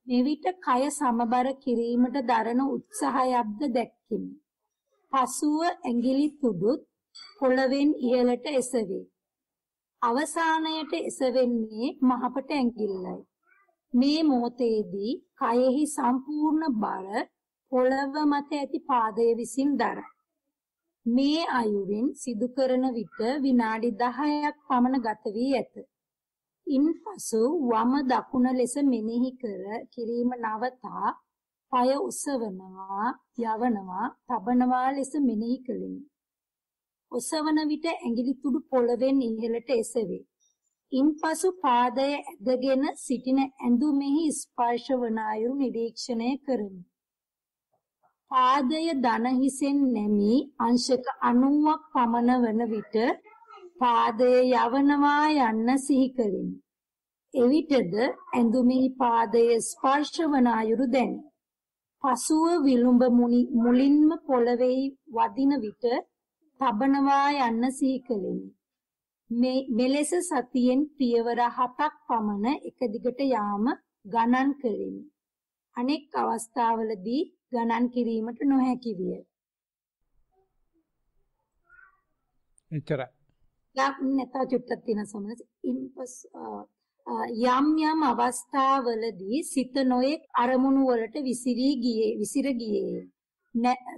මෙවිට කය සමබර කිරීමට දරන උත්සාහයක්ද දැක්කිමි. පසුව ඇඟිලි තුඩුත් පොළවෙන් ඉහළට එසවේ. අවසානයට එසවෙන්නේ මහපට ඇඟිල්ලයි. මේ මොහොතේදී කයෙහි සම්පූර්ණ බර පොළව මත ඇති පාදය විසින් දරයි. මේ අයුරින් සිදු කරන විට විනාඩි 10ක් පමණ ගත වී ඇත. ඉන්පසු වම දකුණ ලෙස මෙනෙහි කිරීම නවතා පය උසවනවා, යවනවා, තබනවා ලෙස මෙනෙහි කළෙමි. ඔසවන විට ඇඟිලි තුඩු පොළවෙන් ඉහළට එසවේ. ඉන්පසු පාදය ඇදගෙන සිටින ඇඳුමෙහි ස්පර්ශ වන අයුරු නිරීක්ෂණය කරමි. පාදය දන හිසෙන් නැමී අංශක 90ක් පමණ වන විට පාදය යවනවා යන්න සිහි කළෙමි. එවිටද ඇඳුමෙහි පාදයේ ස්පර්ශ වන අයුරු දැනේ. පසුව විලුඹ මුලින්ම පොළවේ වදින විට තබනවා යන්න සිහි කළෙමි. මෙලෙස සතියෙන් පියවර 7ක් පමණ එක දිගට යාම ගණන් කළෙමි. අනෙක් අවස්ථාවලදී ගණන් කිරීමට නොහැකි විය. එච්චරයි. නැත්නම් චුට්ටක් තියෙන සමහර යම් අවස්ථාවලදී සිත නොයෙක් අරමුණු වලට විසිර ගියේ.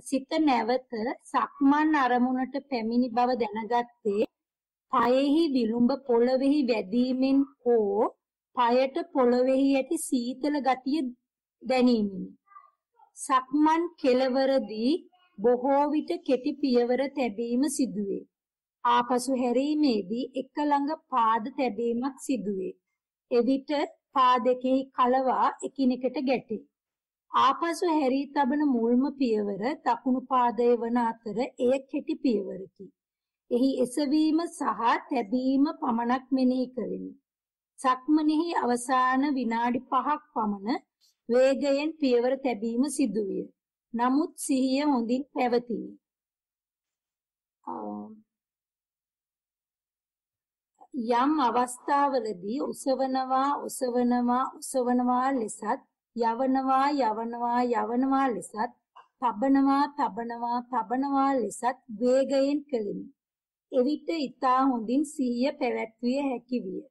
සිත නැවත සක්මන් අරමුණට පැමිණි බව දැනගත්තේ පයෙහි විලුඹ පොළවෙහි වැදීමෙන් හෝ පයට පොළවෙහි ඇති සීතල ගතිය දැනීමෙන්. සක්මන් කෙළවරදී බොහෝ විට කෙටි පියවර තැබීම සිදුවේ. ආපසු හැරීමේදී එක ළඟ පාද තැබීමක් සිදුවේ. එවිට පාදකෙහි කලවා එකිනෙකට ගැටේ. ආපසු හැරී තබන මුල්ම පියවර දකුණු පාදයේ වන අතර එය කෙටි පියවරකි. එහි එසවීම සහ තැබීම පමණක් මෙනෙහි කළෙමි. සක්මනෙහි අවසාන විනාඩි 5ක් පමණ වේගයෙන් පියවර තැබීම සිදුවිය. නමුත් සිහිය හොඳින් පැවතිනි. යම් අවස්ථාවලදී ඔසවනවා ලෙසත් යවනවා ලෙසත් තබනවා ලෙසත් වේගයෙන් කෙලිමි. එවිට ඊතා හොඳින් සිහිය පැවැත්විය හැකි විය.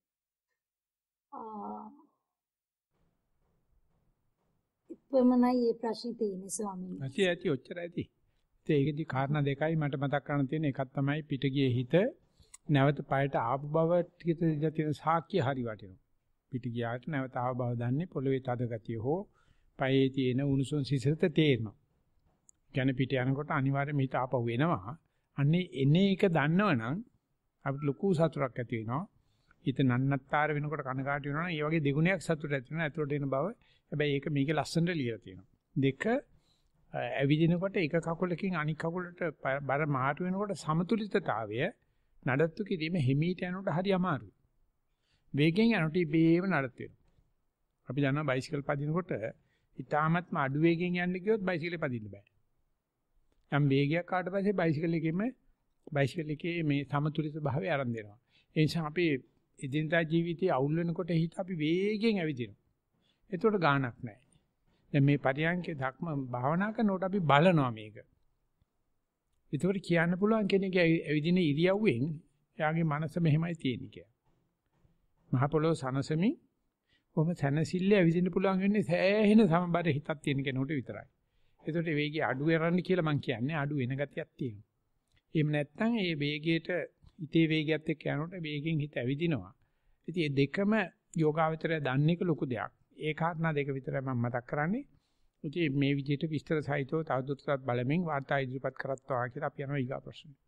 එපමණයි මේ ප්‍රශ්නේ තියෙන්නේ ස්වාමීනි. ඇති ඔච්චර ඇති. ඒකෙදි කාරණා දෙකයි මට මතක් කරන්න තියෙන එකක් තමයි පිටගියේ හිත නැවත පයට ආපු බව ටික තියෙන සාක්ෂිය හරි වටිනවා. පිට ගියාට නැවත ආව බව දන්නේ පොළවේ තද ගතිය හෝ පයේ තියෙන උණුසුම් සිසිලත තේරෙනවා. කියන්නේ පිට යනකොට අනිවාර්යයෙන්ම හිත ආපහු එනවා. අන්නේ එනේ එක දන්නවනම් අපිට ලොකු සතුටක් ඇති වෙනවා. හිත නන්නත්තර වෙනකොට කනගාටු වෙනවා. ඒ වගේ දෙගුණයක් සතුට ඇති වෙනවා. ඇතුළට එන බව. හැබැයි ඒක මේකේ ලස්සනට ලියලා තියෙනවා. දෙක ඇවිදිනකොට එක කකුලකින් අනිත් කකුලට බර මාරු වෙනකොට සමතුලිතතාවය නඩත්තු කිරීම හිමීට යනකොට හරි අමාරුයි. වේගෙන් යනකොට ඉබේම නඩත්තු වෙනවා. අපි දන්නවා බයිසිකල් පදිනකොට ඉතාමත්ම අඩු වේගෙන් යන්න ගියොත් බයිසිකලේ පදින්න බෑ. යම් වේගයක් ආවට පස්සේ බයිසිකල් එකේ මේ සමතුලිත භාවය ආරම්භ වෙනවා. ඒ නිසා අපි එදිනදා ජීවිතයේ අවුල් වෙනකොට හිත අපි වේගෙන් ඇවිදිනවා. ඒතකොට ගාණක් නැහැ. දැන් මේ පරියන්කේ ධක්ම භාවනා කරනකොට අපි බලනවා මේක. ඒතකොට කියන්න පුළුවන් කෙනෙක් ඇවිදින ඉරියව්වෙන් එයාගේ මනස මෙහෙමයි තියෙන්නේ කියලා. මහ පොළොව සනසමින් කොහොම සනසිල්ලේ ඇවිදින්න පුළුවන් වෙන්නේ සෑහෙන සමබර හිතක් තියෙන කෙනෙකුට විතරයි. ඒතකොට වේගය අඩු වෙරන්න කියලා මම කියන්නේ අඩු වෙන ගතියක් තියෙනවා. එහෙම නැත්නම් ඒ වේගයට හිතේ වේගයත් එක්ක යනකොට වේගෙන් හිත ඇවිදිනවා. ඉතින් මේ දෙකම යෝගාවචරය දන්නේ එක ලොකු දෙයක්. ඒ කාරණා දෙක විතරයි මම මතක් කරන්නේ. ඉතින් මේ විදිහට විස්තර සහිතව තවදුරටත් බලමින් වාර්තා ඉදිරිපත් කරත්වා කියලා අපි යනවා ඊගා ප්‍රශ්නෙට.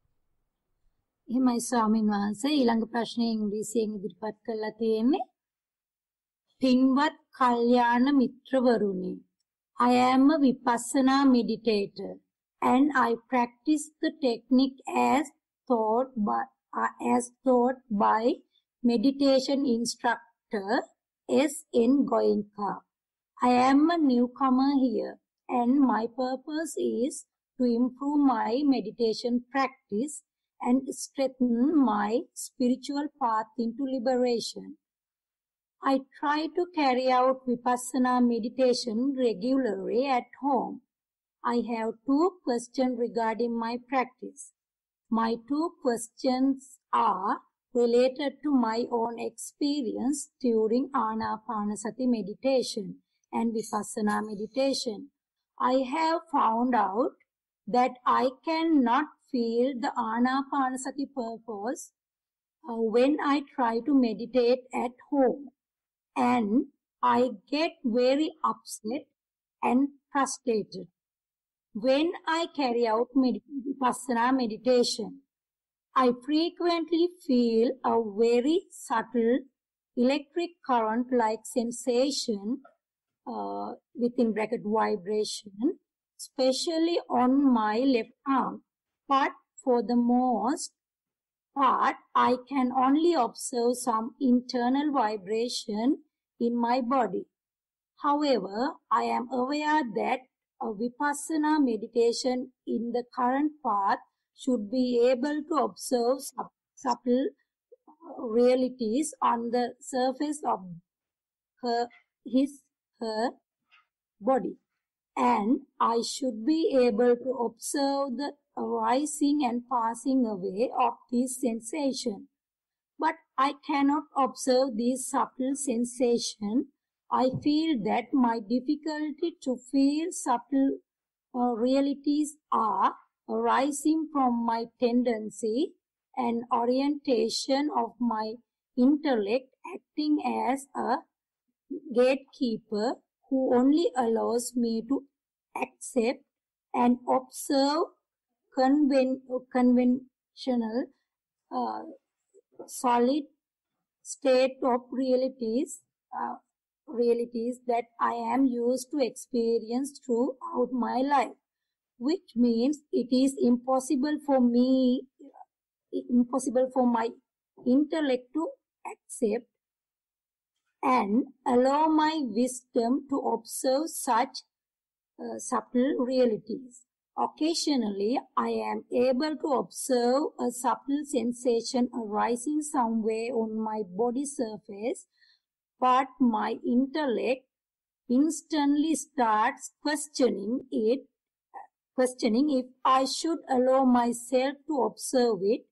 එහෙමයි ස්වාමීන් වහන්සේ ඊළඟ ප්‍රශ්නේ ඉංග්‍රීසියෙන් ඉදිරිපත් කරලා තියෙන්නේ. පින්වත් කල්යාණ මිත්‍රවරුනි, I am a vipassana meditator and I practice the technique as taught by meditation instructor S.N. Goenka. I am a newcomer here and my purpose is to improve my meditation practice and strengthen my spiritual path into liberation. I try to carry out vipassana meditation regularly at home. I have 2 questions regarding my practice. My 2 questions are related to my own experience during Anapanasati meditation and vipassana meditation. I have found out that I cannot feel the Anapanasati purpose when I try to meditate at home, and I get very upset and frustrated when I carry out vipassana meditation. I frequently feel a very subtle electric current-like sensation within bracket vibration, especially on my left arm. But for the most part, I can only observe some internal vibration in my body. However, I am aware that a vipassana meditation in the current path should be able to observe subtle realities on the surface of her body, and I should be able to observe the arising and passing away of this sensation. But I cannot observe these subtle sensations. I feel that my difficulty to feel subtle realities are arising from my tendency and orientation of my intellect acting as a gatekeeper who only allows me to accept and observe conventional solid state of realities that I am used to experience throughout my life, which means it is impossible for my intellect to accept and allow my wisdom to observe such subtle realities. Occasionally, I am able to observe a subtle sensation arising somewhere on my body surface, but my intellect instantly starts questioning if I should allow myself to observe it.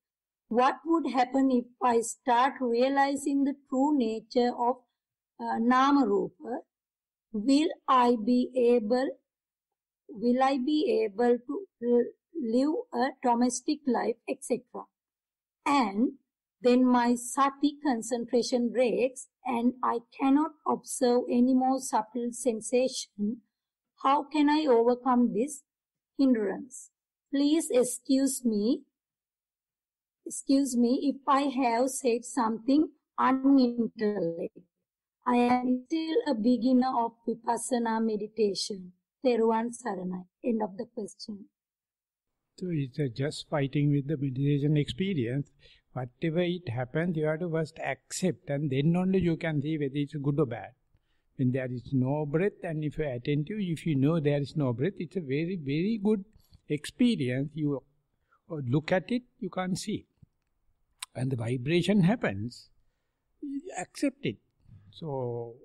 What would happen if I start realizing the true nature of Nama Rupa? Will I be able to live a domestic life, etc.? And then my sati concentration breaks and I cannot observe any more subtle sensation. How can I overcome this hindrance? Please excuse me if I have said something unintelligent. I am still a beginner of Vipassana meditation. Theruvan Saranai. End of the question. So it's just fighting with the meditation experience. Whatever it happens, you have to first accept, and then only you can see whether it's good or bad. When there is no breath, and if you are attentive, if you know there is no breath, it's a very, very good experience. You look at it, you can't see it. When the vibration happens, accept it. So,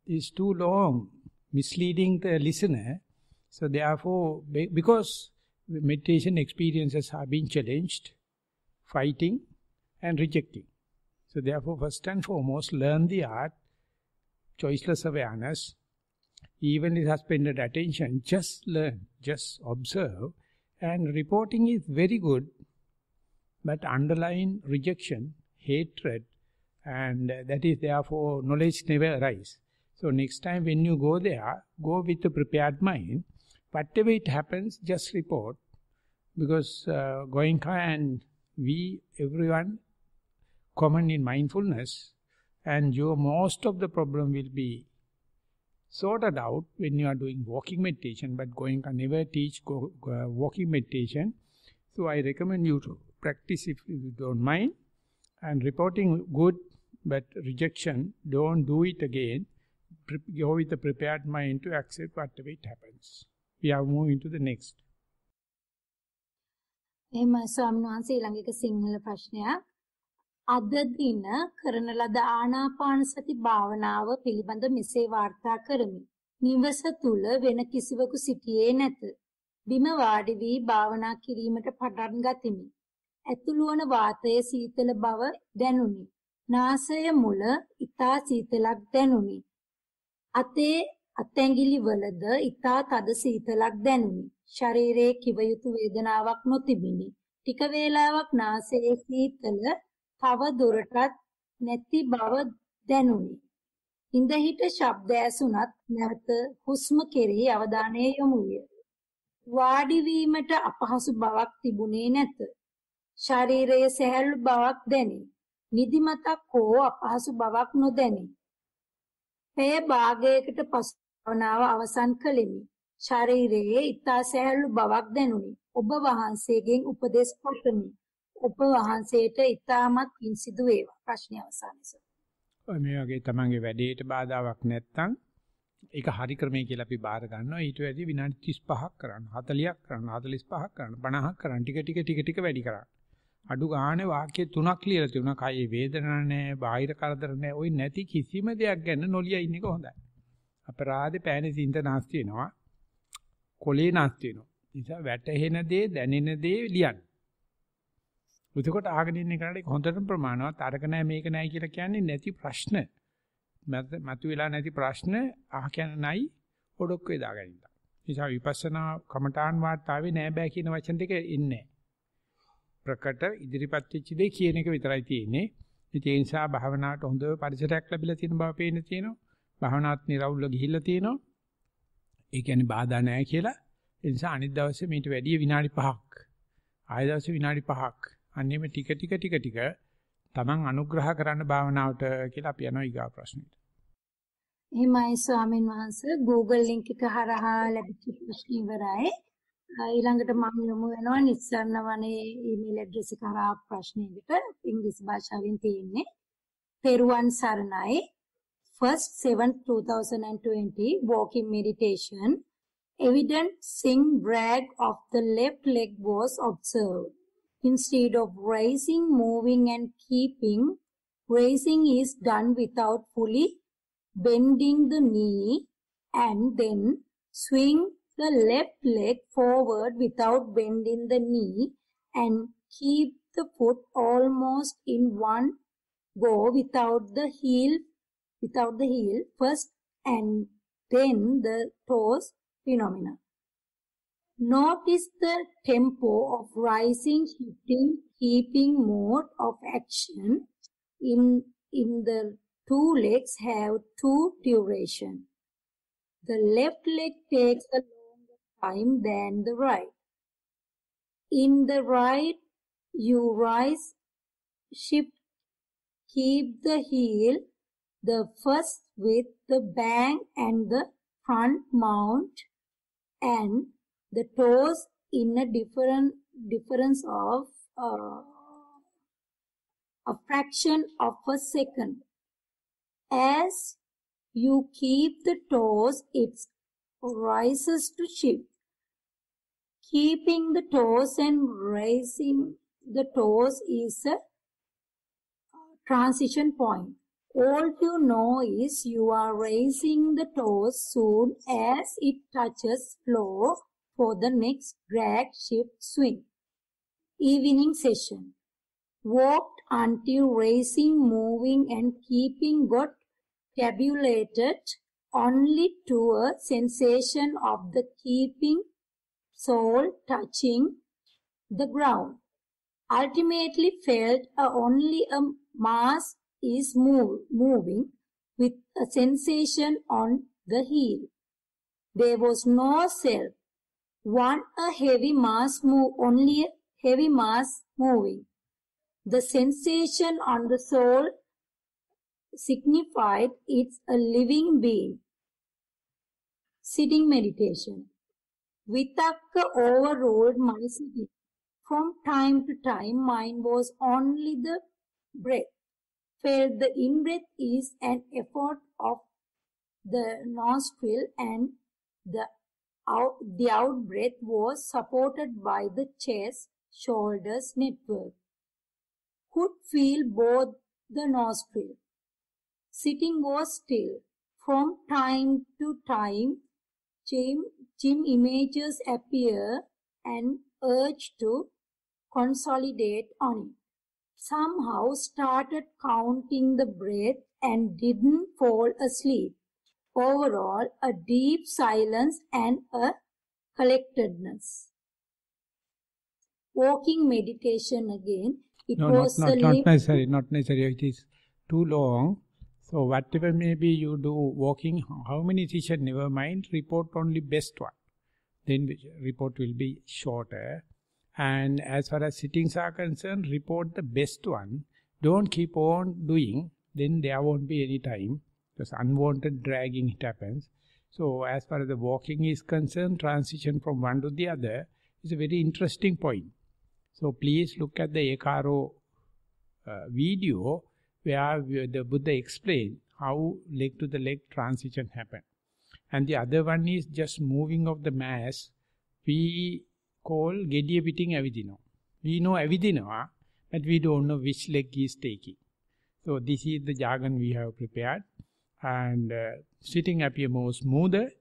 it's too long, misleading the listener. So therefore, because meditation experiences have been challenged, fighting and rejecting. So therefore, first and foremost, learn the art, choiceless awareness, evenly suspended attention, just learn, just observe. And reporting is very good, but underlying rejection, hatred, and that is therefore knowledge never arises. So next time when you go there, go with a prepared mind. Whatever it happens, just report. Because Goenka and we, everyone, common in mindfulness, and most of the problem will be sorted out when you are doing walking meditation, but Goenka never teach walking meditation. So I recommend you to practice if you don't mind, and reporting good, but rejection, don't do it again. Go with a prepared mind to accept whatever it happens. We are moving to the next. එහෙම ස්වාමීන් වහන්සේ ඊළඟ එක සිංහල ප්‍රශ්නයක්. අද දින කරන ලද ආනාපාන සති භාවනාව පිළිබඳ මෙසේ වාර්තා කරමි. නිවස තුල වෙන කිසිවෙකු සිටියේ නැත. බිම වාඩි වී භාවනා කිරීමට පටන් ගතිමි. ඇතුළු වන වාතයේ සීතල බව දැනුනි. නාසය මුල ඉතා සීතලක් දැනුනි. අතේ අතැඟිලි වලද ඉතා තද සීතලක් දැනුනි. ශරීරයේ කිව යුතු වේදනාවක් නොතිබිනි. ටික වේලාවක් නාසයේ සීතල තව දුරටත් නැති බව දැනුනි. ඉඳ හිට ශබ්ද ඇසුණත් නැවත හුස්ම කෙරෙහි අවධානය යොමු විය. වාඩි වීමට අපහසු බවක් තිබුණේ නැත. ශරීරයේ සැහැල්ලු බවක් දැනේ. නිදිමතක් හෝ අපහසු බවක් නොදැනේ. පෙය භාගයකට පසු භාවනාව අවසන් කළෙමි. ශරීරයේ ඉතා සැහැල්ලු බවක් දැනුනි. ඔබ වහන්සේගෙන් උපදෙස් පතමි. ඔබ වහන්සේට ඉතාමත් පිං සිදු වේවා. ප්‍රශ්න අවසන්යි. ඔය මේ වගේ තමන්ගේ වැඩේට බාධාවක් නැත්තම් ඒක හරි ක්‍රමයේ කියලා අපි බාර ගන්නවා. ඊට වැඩි විනාඩි 35ක් කරන්න, 40ක් කරන්න, 45ක් කරන්න, 50ක් කරන්න, ටික වැඩි කරන්න. අඩු ගානේ වාක්‍ය 3ක් ලියලා තියුණා. කයේ වේදනාවක් නැහැ, බාහිර කරදර නැහැ. ওই නැති කිසිම දෙයක් ගැන නොලිය ඉන්න එක හොඳයි. අපරාධේ පෑනේ සින්ත නාස්ති වෙනවා. කොලේ නාස්ති වෙනවා. නිසා වැටහෙන දේ, දැනෙන දේ ලියන්න. එතකොට ආගෙන ඉන්න කෙනාට හොඳටම ප්‍රමාණවත් අරක නැහැ මේක නැහැ කියලා කියන්නේ නැති ප්‍රශ්න. මතුවලා නැති ප්‍රශ්න අහකනයි ඔඩොක්කේ දාගෙන ඉන්න. නිසා විපස්සනා කමඨාන් වාර්තාවේ නෑ බෑ කියන වචන දෙක ඉන්නේ. ප්‍රකට ඉදිරිපත් වෙච්ච දේ කියන එක විතරයි තියෙන්නේ. ඒ නිසා භාවනාවට හොඳ පරිසරයක් ලැබිලා තියෙන බව පේන්න තියෙනවා. භාවනාවත් නිරවුල්ව ගිහිල්ලා තියෙනවා. ඒ කියන්නේ බාධා නැහැ කියලා. ඒ නිසා අනිත් දවසේ මීට වැඩිය විනාඩි 5ක් ආය දවසේ විනාඩි 5ක් අන්නේම ටික තමන් අනුග්‍රහ කරන්න භාවනාවට කියලා අපි යනවා ඊගා ප්‍රශ්නෙට. එහෙමයි ස්වාමීන් වහන්සේ Google link එක හරහා ලැබිච්ච ප්‍රශ්න ඉවරයි. ඊළඟට මම යොමු වෙනවා නිස්සරණ වනේ ඊමේල් ඇඩ්‍රස් එක හරහා ප්‍රශ්නෙකට ඉංග්‍රීසි භාෂාවෙන් තියෙන්නේ. පෙරුවන් සරණයි. 1/7/2020 walking meditation. Evident sing drag of the left leg was observed. Instead of raising, moving and keeping, raising is done without fully bending the knee and then swing the left leg forward without bending the knee and keep the foot almost in one go without the heel first and then the toes phenomena. Notice the tempo of rising, shifting, keeping mode of action in the two legs have two duration. The left leg takes a longer time than the right. In the right, you rise, shift, keep the heel, the first with the bang and the front mount and the toes in a difference of a fraction of a second. As you keep the toes, it rises to shift. Keeping the toes and raising the toes is a transition point. All you know is you are raising the toes soon as it touches floor for the next drag, shift, swing. Evening session. Walked until raising, moving and keeping got tabulated only to a sensation of the keeping sole touching the ground. Ultimately felt only a mass is moving with a sensation on the heel. There was no self. Only a heavy mass moving. The sensation on the sole signified it's a living being. Sitting meditation. Vitakka overruled my sitting. From time to time, mine was only the breath. Felt the in-breath is an effort of the nostril and the out-breath was supported by the chest, shoulders network. Could feel both the nostril. Sitting was still. From time to time, gym images appear and urge to consolidate on it. Somehow started counting the breath and didn't fall asleep. Overall, a deep silence and a collectedness. Walking meditation again. It was not necessary. It is too long. So whatever maybe you do walking, how many sessions, never mind, report only best one. Then report will be shorter. And as far as sittings are concerned, report the best one. Don't keep on doing, then there won't be any time. Because unwanted dragging it happens. So as far as the walking is concerned, transition from one to the other is a very interesting point. So please look at the Ekaro video where the Buddha explained how leg to the leg transition happen. And the other one is just moving of the mass. We call gediya pitin avidina. We know avidina, but we don't know which leg is taking. So this is the jargon we have prepared. And sitting appear more smoother,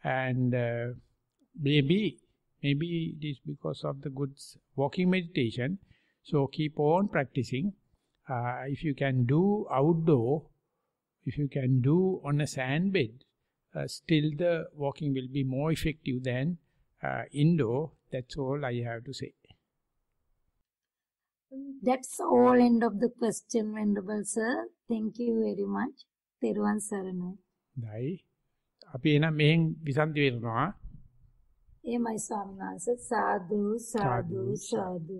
and maybe it is because of the good walking meditation. So keep on practicing. If you can do outdoor, if you can do on a sand bed, still the walking will be more effective than indoor. That's all I have to say. That's all end of the question, Venerable Sir. Thank you very much. තෙරුවන් සරණයි. දැයි අපි එනම් මෙහෙන් විසන්ති වෙනවා. එහෙමයි ස්වාමීන් වහන්සේ. සාදු සාදු සාදු.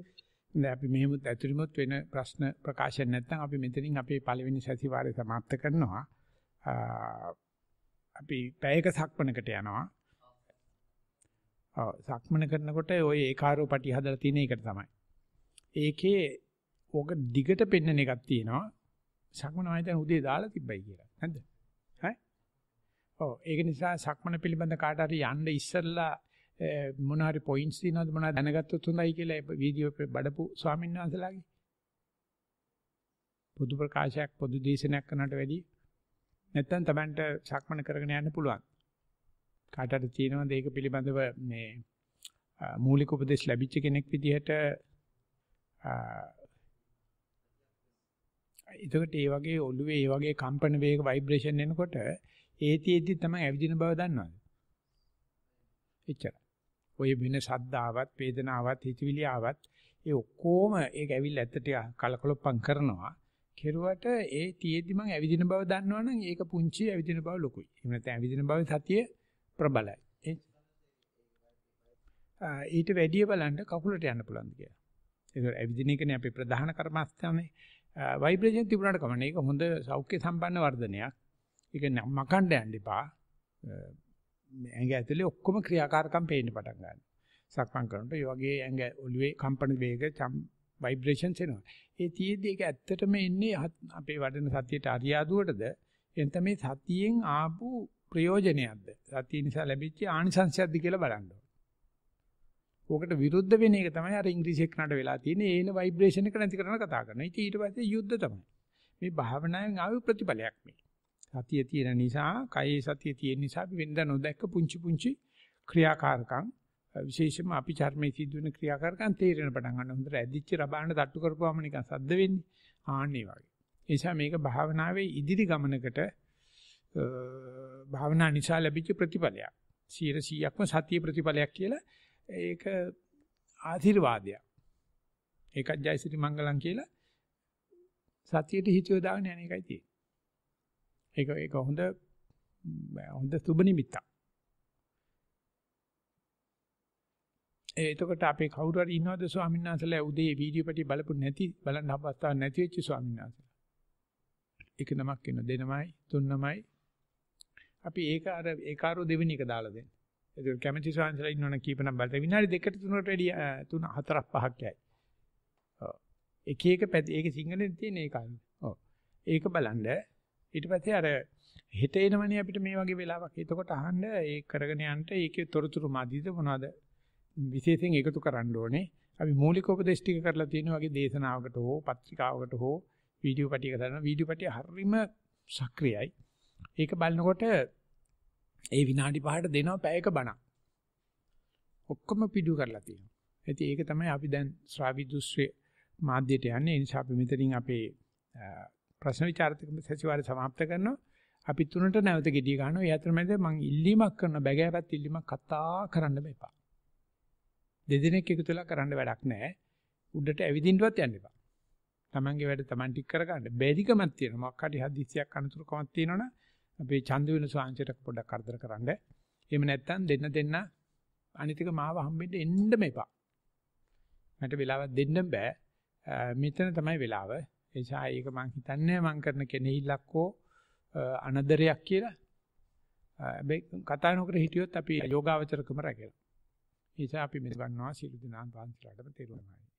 දැන් අපි මෙහෙම ඇතුළෙමුත් වෙන ප්‍රශ්න ප්‍රකාශන නැත්නම් අපි මෙතනින් අපේ පළවෙනි සතිವಾರය සමාප්ත කරනවා. අපි පැයක සක්මනකට යනවා. සක්මන කරනකොට ওই ඒකාරෝපටි හදලා තියෙන එකට තමයි. ඒකේ ඕක දිගට පෙන්නන එකක් තියෙනවා. සක්මන ආයතන උදේ දාලා තිබ්බයි කියලා. නැද්ද? හරි? ඔව් ඒක නිසා සක්මන පිළිබඳ කාට හරි යන්න ඉස්සෙල්ලා මොන හරි පොයින්ට්ස් තියෙනවද මොනවද දැනගත්තොත් හොඳයි කියලා වීඩියෝ එකේ බඩපු ස්වාමීන් වහන්සේලාගේ පොදු ප්‍රකාශයක් පොදු දේශනයක් කරනට වැඩිය නැත්තම් Tamanට සක්මන කරගෙන යන්න පුළුවන්. කාට හරි තියෙනවද ඒක පිළිබඳව මේ මූලික උපදේශ ලැබිච්ච කෙනෙක් විදිහට එතකොට ඒ වගේ ඔළුවේ ඒ වගේ කම්පන වේග ভাইබ්‍රේෂන් එනකොට ඒතිෙද්දි තමයි ඇවිදින බව දන්නවද? එච්චරයි. ඔය වෙන ශබ්දාවත්, වේදනාවත්, හිතවිලි ආවත් ඒ ඔක්කොම ඒක ඇවිල්ලා ඇත්තට කලකොලොප්පම් කරනවා. කෙරුවට ඒ තියේදි මං ඇවිදින බව දන්නවනම් ඒක පුංචි ඇවිදින බව ලොකුයි. එහෙම නැත්නම් ඇවිදින බව සතිය ප්‍රබලයි. ඊට වැඩිය බලන්න කකුලට යන්න පුළුවන්ද කියලා. ඒක ඇවිදින එකනේ අපේ ප්‍රධාන කර්මස්ථානේ. ভাইබ්‍රේෂන් තිබුණාට කමන්නේ. ඒක හොඳ සෞඛ්‍ය සම්පන්න වර්ධනයක්. ඒක මකණ්ඩ යන්න එපා. ඇඟ ඇතුලේ ඔක්කොම ක්‍රියාකාරකම් පේන්න පටන් ගන්නවා. සක්මන් කරනකොට ඒ වගේ ඇඟ ඔළුවේ කම්පන වේග ভাইබ්‍රේෂන්ස් එනවා. ඒ තියේදී ඒක ඇත්තටම එන්නේ අපේ වඩන සතියට අරියාදුවටද එතන මේ සතියෙන් ආපු ප්‍රයෝජනයක්ද? සතිය නිසා ලැබිච්ච ආනිසංශයක්ද කියලා බලන්න ඕනේ. ඕකට විරුද්ධ වෙන එක තමයි අර ඉංග්‍රීසි එක්කනට වෙලා තියෙන්නේ. ඒන ভাইබ්‍රේෂන් එක නැති කරන කතා කරනවා. ඉතින් ඊට පස්සේ යුද්ධ තමයි. මේ භාවනාවෙන් ආවේ ප්‍රතිඵලයක් මේ. සතිය තියෙන නිසා, කයේ සතිය තියෙන නිසා අපි වෙනදා නොදැක්ක පුංචි ක්‍රියාකාරකම් විශේෂයෙන්ම අපි චර්මයේ සිද්ධ වෙන ක්‍රියාකාරකම් තේරෙන පටන් ගන්න. හොඳට ඇදිච්ච රබාන්න තට්ටු කරපුවාම නිකන් සද්ද වෙන්නේ. ආන්නේ වගේ. ඒ නිසා මේක භාවනාවේ ඉදිරි ගමනකට භාවනා නිසා ලැබිච්ච ප්‍රතිඵලයක්. 100%ක්ම සතිය ප්‍රතිඵලයක් කියලා ඒක ආශිර්වාදයක්. ඒකත් ජයසිරි මංගලම් කියලා සතියට හිතියෝ දාගෙන යන එකයි තියෙන්නේ. ඒක හොඳ සුබ නිමිත්තක්. එතකොට අපේ කවුරු හරි ඉන්නවද ස්වාමීන් වහන්සේලා උදේ වීඩියෝ පිටි බලපු නැති බලන්න අවස්ථාවක් නැති වෙච්ච ස්වාමීන් වහන්සේලා. එක නමක් ඉන්න දෙනමයි තුන්නමයි අපි ඒක අර ඒකාරෝ දෙවෙනි එක දාලා දෙන්න. ඒක කැමැති ස්වාමීන් වහන්සේලා ඉන්නවනම් කීප නම් බලන්න විනාඩි 2කට 3කට වැඩි 3 4ක් 5ක් යයි. ඔව්. එක පැති ඒක සිංහලෙන් තියෙන ඒකයි. ඔව්. ඒක බලන්න ඊට පස්සේ අර හෙට එනවනේ අපිට මේ වගේ වෙලාවක්. එතකොට අහන්න ඒ කරගෙන යන්න ඒකේ තොරතුරු මැදිද මොනවද විශේෂයෙන් එකතු කරන්න ඕනේ. අපි මූලික උපදේශ ටික කරලා තියෙන වගේ දේශනාවකට හෝ පත්‍රිකාවකට හෝ වීඩියෝ පිටියක දාන වීඩියෝ පිටිය හරිම සක්‍රියයි. ඒක බලනකොට ඒ විනාඩි 5ට දෙනවා පැයක බණක්. ඔක්කොම පිටු කරලා තියෙනවා. ඉතින් ඒක තමයි අපි දැන් ශ්‍රාවි දුස්සේ මාධ්‍යයට යන්නේ. ඒ නිසා අපි මෙතනින් අපේ ප්‍රශ්න විචාරතික සතිವಾರය සමාප්ත කරනවා. අපි 3ට නැවත ගෙඩිය ගන්නවා. ඒ අතරමැද මම ඉල්ලීමක් කරන බැගෑපත් ඉල්ලීමක් කතා කරන්න බෑ. දෙදිනෙක් එකතු වෙලා කරන්න වැඩක් නැහැ. උඩට ඇවිදින්නවත් යන්න එපා. Tamange වැඩ Taman ටික කරගන්න. බැරිකමක් තියෙනවා. මොකක් හරි හදිස්සියක් අනතුරුකමක් තියෙනවනේ අපේ චන්දු වෙන ස්වාංශයට පොඩ්ඩක් කරදර කරන්න. එහෙම නැත්නම් දෙන්න අනිතික මාව හම්බෙන්න එන්න එපා. මට වෙලාවක් දෙන්න බෑ. මෙතන තමයි වෙලාව. ඒ නිසා ඒක මං හිතන්නේ මං කරන කෙනෙහිල්ලක් හෝ අනදරයක් කියලා. හැබැයි කතා නොකර හිටියොත් අපි යෝගාවචරකම රැකලා. ඒ නිසා අපි මෙතන ගන්නවා සියලු දෙනා වහන්සේලාටම තෙරුවන්මයි.